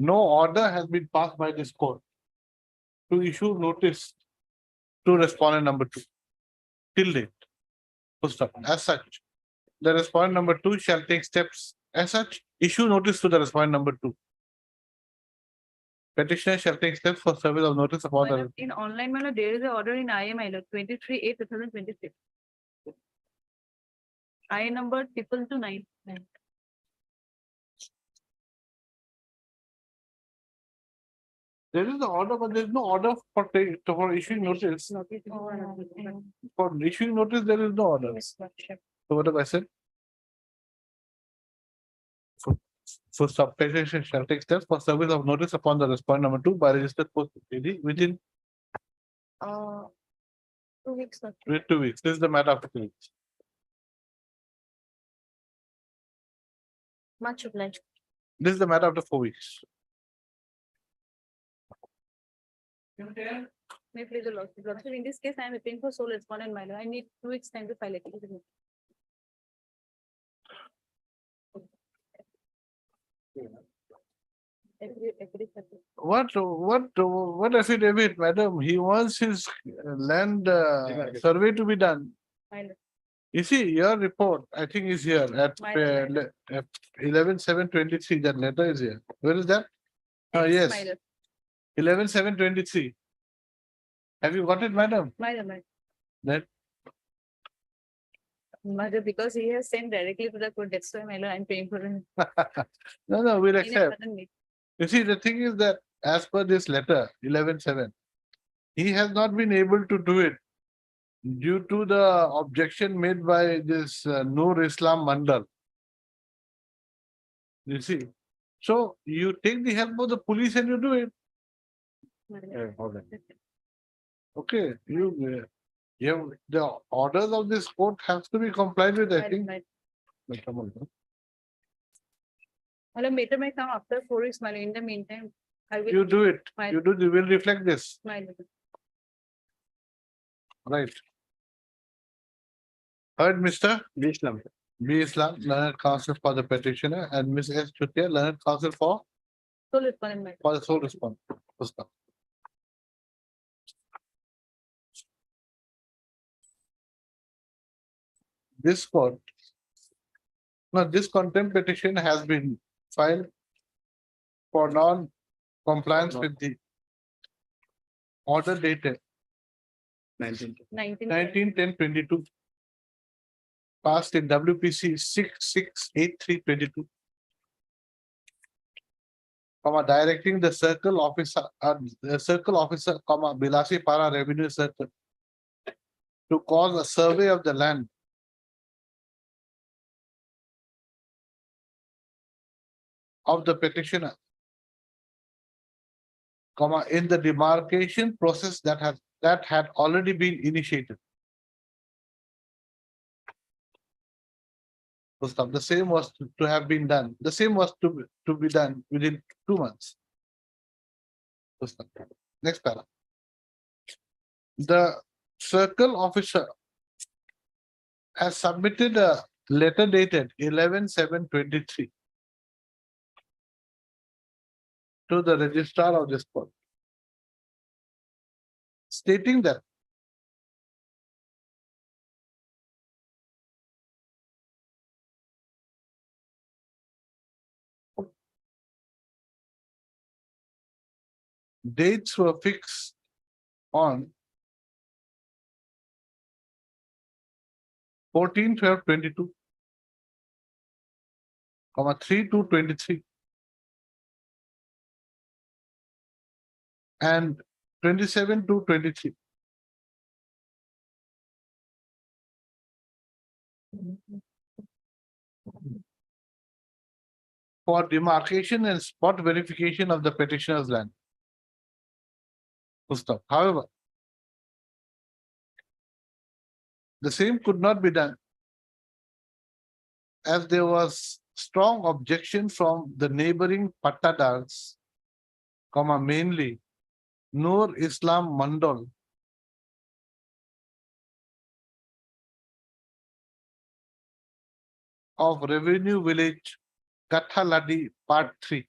No order has been passed by this court to issue notice to respondent number 2 till date. Full stop. As such, the respondent number 2 shall take steps. As such, issue notice to the respondent number 2. Petitioner shall take steps for service of notice upon the. Madam, in online, madam, there is an order in IA, my lord, 23/8/2026. IA number 2229. There is the order, but there is no order for issuing notice. For issuing notice, there is no order. Yes, Lordship. So what have I said? For petitioner shall take steps for service of notice upon the respondent number 2 by registered post within 2 weeks, Lordship. within 2 weeks. This is the matter of 2 weeks. Much obliged. This is the matter after 4 weeks. May please the lordship. Lordship, in this case, I am appealing for sole respondent, my lord. I need 2 weeks time to file it. What affidavit, madam? He wants his land survey to be done. My lord. You see, your report, I think is here at My lord. 11/7/23, that letter is here. Where is that? My Yes, lord. 11/7/23. Have you got it, madam? My lord, my lord. That, My lord, because he has sent directly to the court, that's why my lord, I am paying for it. no, we'll In a accept. sudden need. You see, the thing is that as per this letter, 11/7, he has not been able to do it due to the objection made by this Noor Islam Mandal. You see, so you take the help of the police and you do it. My lord. Okay, you, the orders of this court have to be complied with, My I lord, think. my lord. Come on. My lord, matter may come after 4 weeks, my lord. In the meantime, I will. You do it, My- you will reflect this, My lord. right? Heard, Mr. B. Islam. B. Islam, learned counsel for the petitioner, and Ms. S. Chutia, learned counsel for Sole respondent, my lord. the sole respondent. This court. Now, this contempt petition has been filed for non-compliance with the order dated 19. 19/10/22. Passed in WPC 6683/22. Directing the circle officer, Bilasi Para Revenue Circle to cause a survey of the land of the petitioner, in the demarcation process that had already been initiated. The same was to have been done. The same was to be done within 2 months. Next para. The circle officer has submitted a letter dated 11/7/23 to the registrar of this court, stating that dates were fixed on 14/12/22, 3/2/23 and 27/2/23. For demarcation and spot verification of the petitioner's land. However, the same could not be done as there was strong objection from the neighboring Pattadars, mainly Noor Islam Mandal of Revenue Village, Kathaladi, Part 3.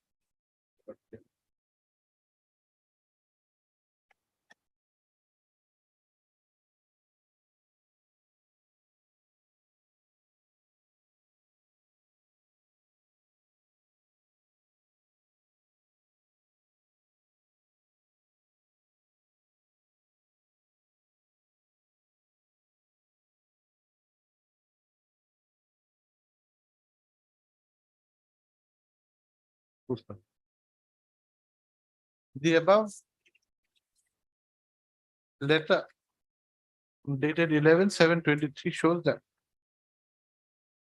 The above letter dated 11/7/23 shows that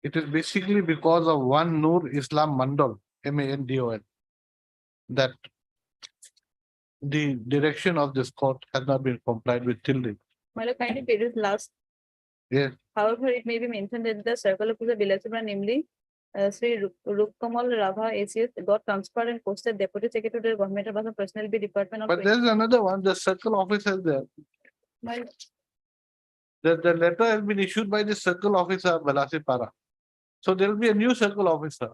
it is basically because of one Noor Islam Mandal, MANDOL, that the direction of this court has not been complied with till date. My lord, kindly pay this last. Yes. However, it may be mentioned that the circle of the Bilasipura, namely Sri Rupkamal Rava ACS got transferred and posted Deputy Secretary to the Government of Personnel B Department on But there's another one, the circle officer there. my The letter has been issued by the circle officer, Velasipara. So there will be a new circle officer.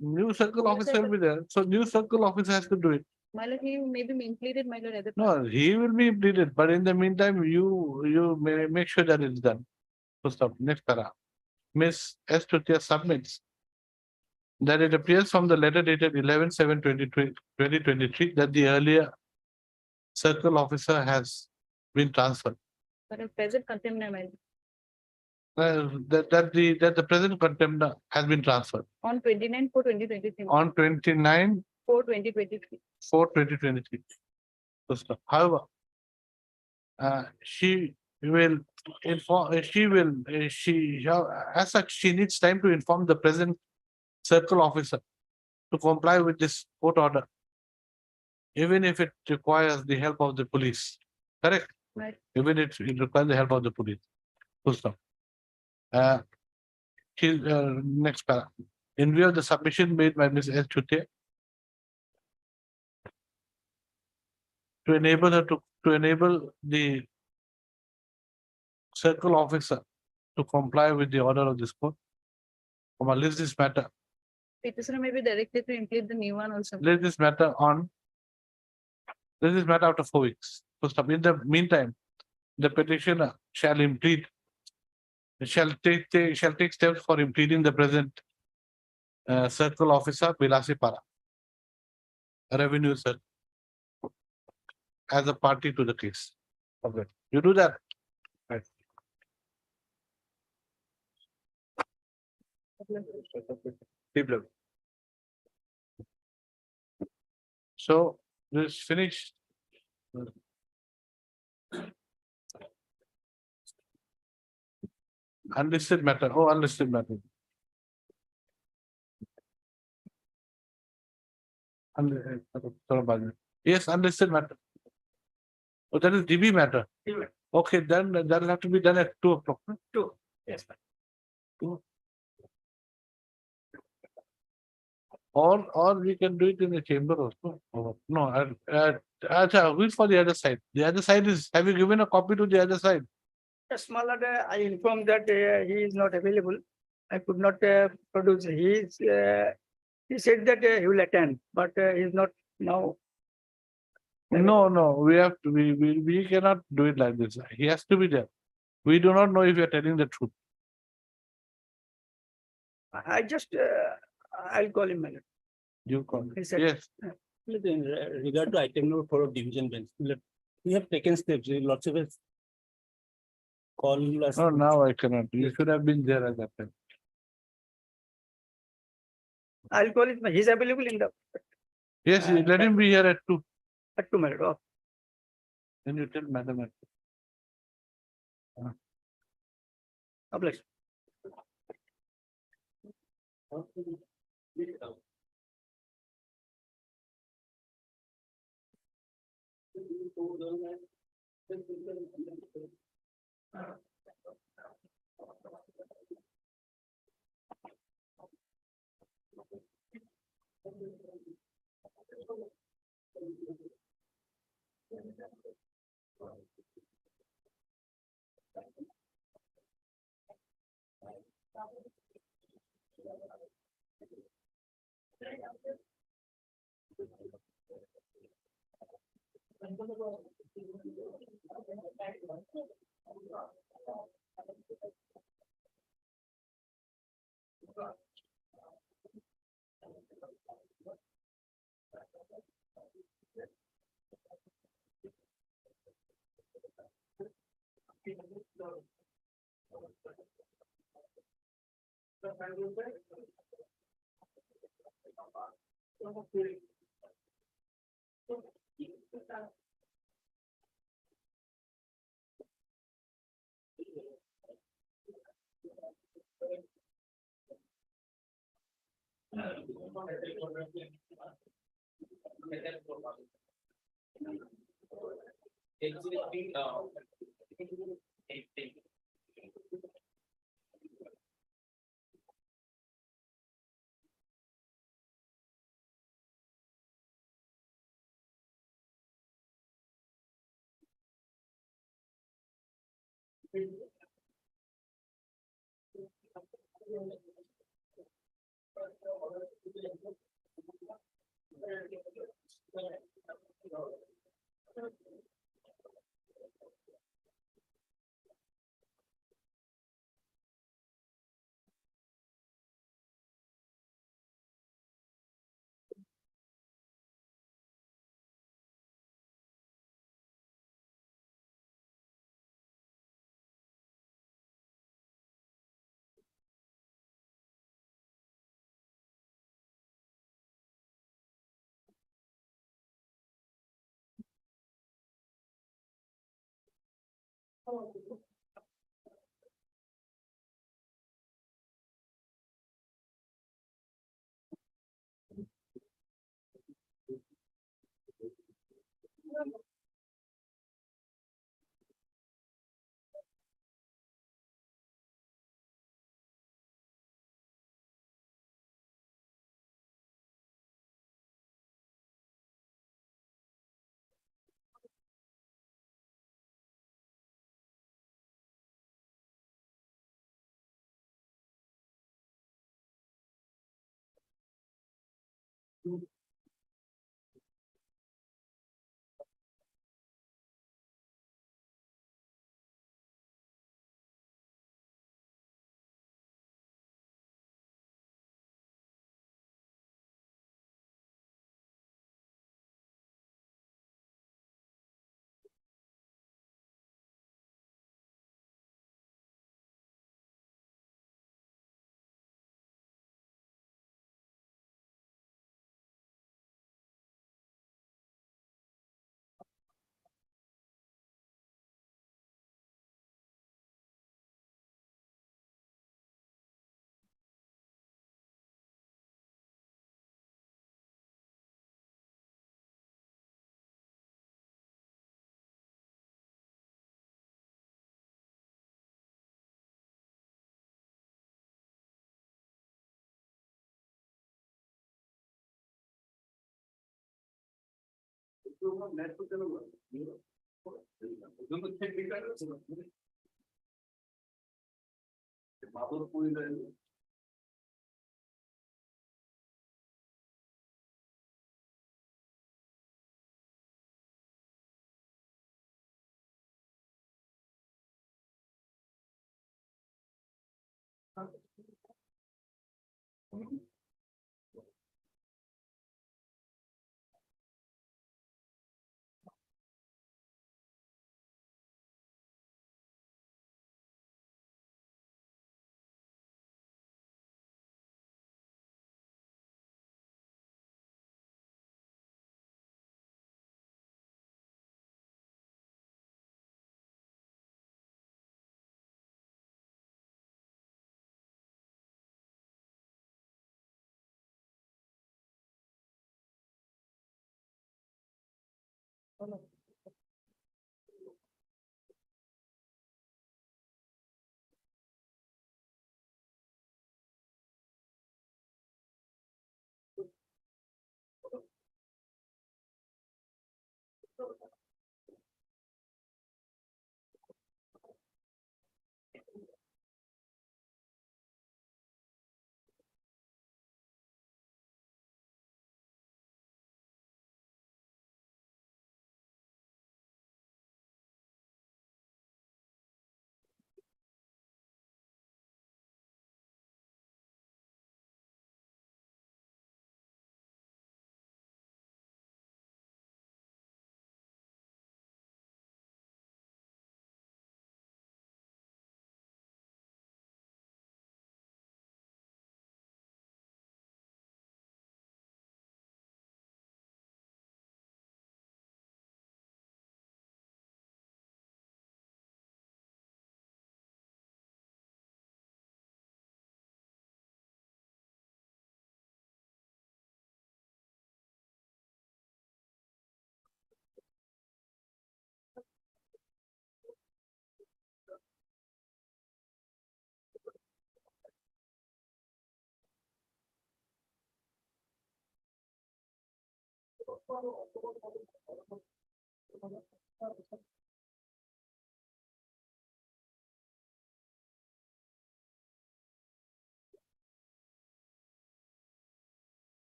New circle New officer will be there. So new circle officer has to do it. my lord, he may be included, my lord, as a. No, he will be implemented, but in the meantime, you may make sure that it's done. So stop, next para. Miss S. Tutia submits that it appears from the letter dated 11/7/2023 that the earlier circle officer has been transferred. But a present contempt, my lord, That the present contender has been transferred on 29/4/2023. on 29/4/2023. 4/2023. So stop. However, she will inform, as such, she needs time to inform the present circle officer to comply with this court order. Even if it requires the help of the police, correct? Right. Even if it requires the help of the police. Full stop. Next para. In view of the submission made by Ms. S. Chutia to enable her to enable the circle officer to comply with the order of this court. List this matter, Petitioner may be directed to include the new one also. list this matter after 4 weeks. First up, in the meantime, the petitioner shall take steps for impleading the present circle officer, Vilasipara, revenue circle, as a party to the case. Okay, you do that. Right. So this finished. Unlisted matter. Oh, unlisted matter. Yes, unlisted matter. Oh, that is DB matter. Okay, then that will have to be done at 2 o'clock. 2. Yes. Or we can do it in the chamber also. Oh, no, wait for the other side. The other side is, have you given a copy to the other side? Yes, my lord, I informed that he is not available. I could not produce. He said that he will attend, but he is not now. No, we cannot do it like this. He has to be there. We do not know if you are telling the truth. I just, I'll call him, my lord. You call. He said- Yes, In regard to item number 4 of division bench, we have taken steps, lots of us call us. no, now I cannot. You should have been there at that time. I'll call him. He's available in the, Yes, let him be here at 2. at 2 minutes. Oh, Then you tell madam. God bless.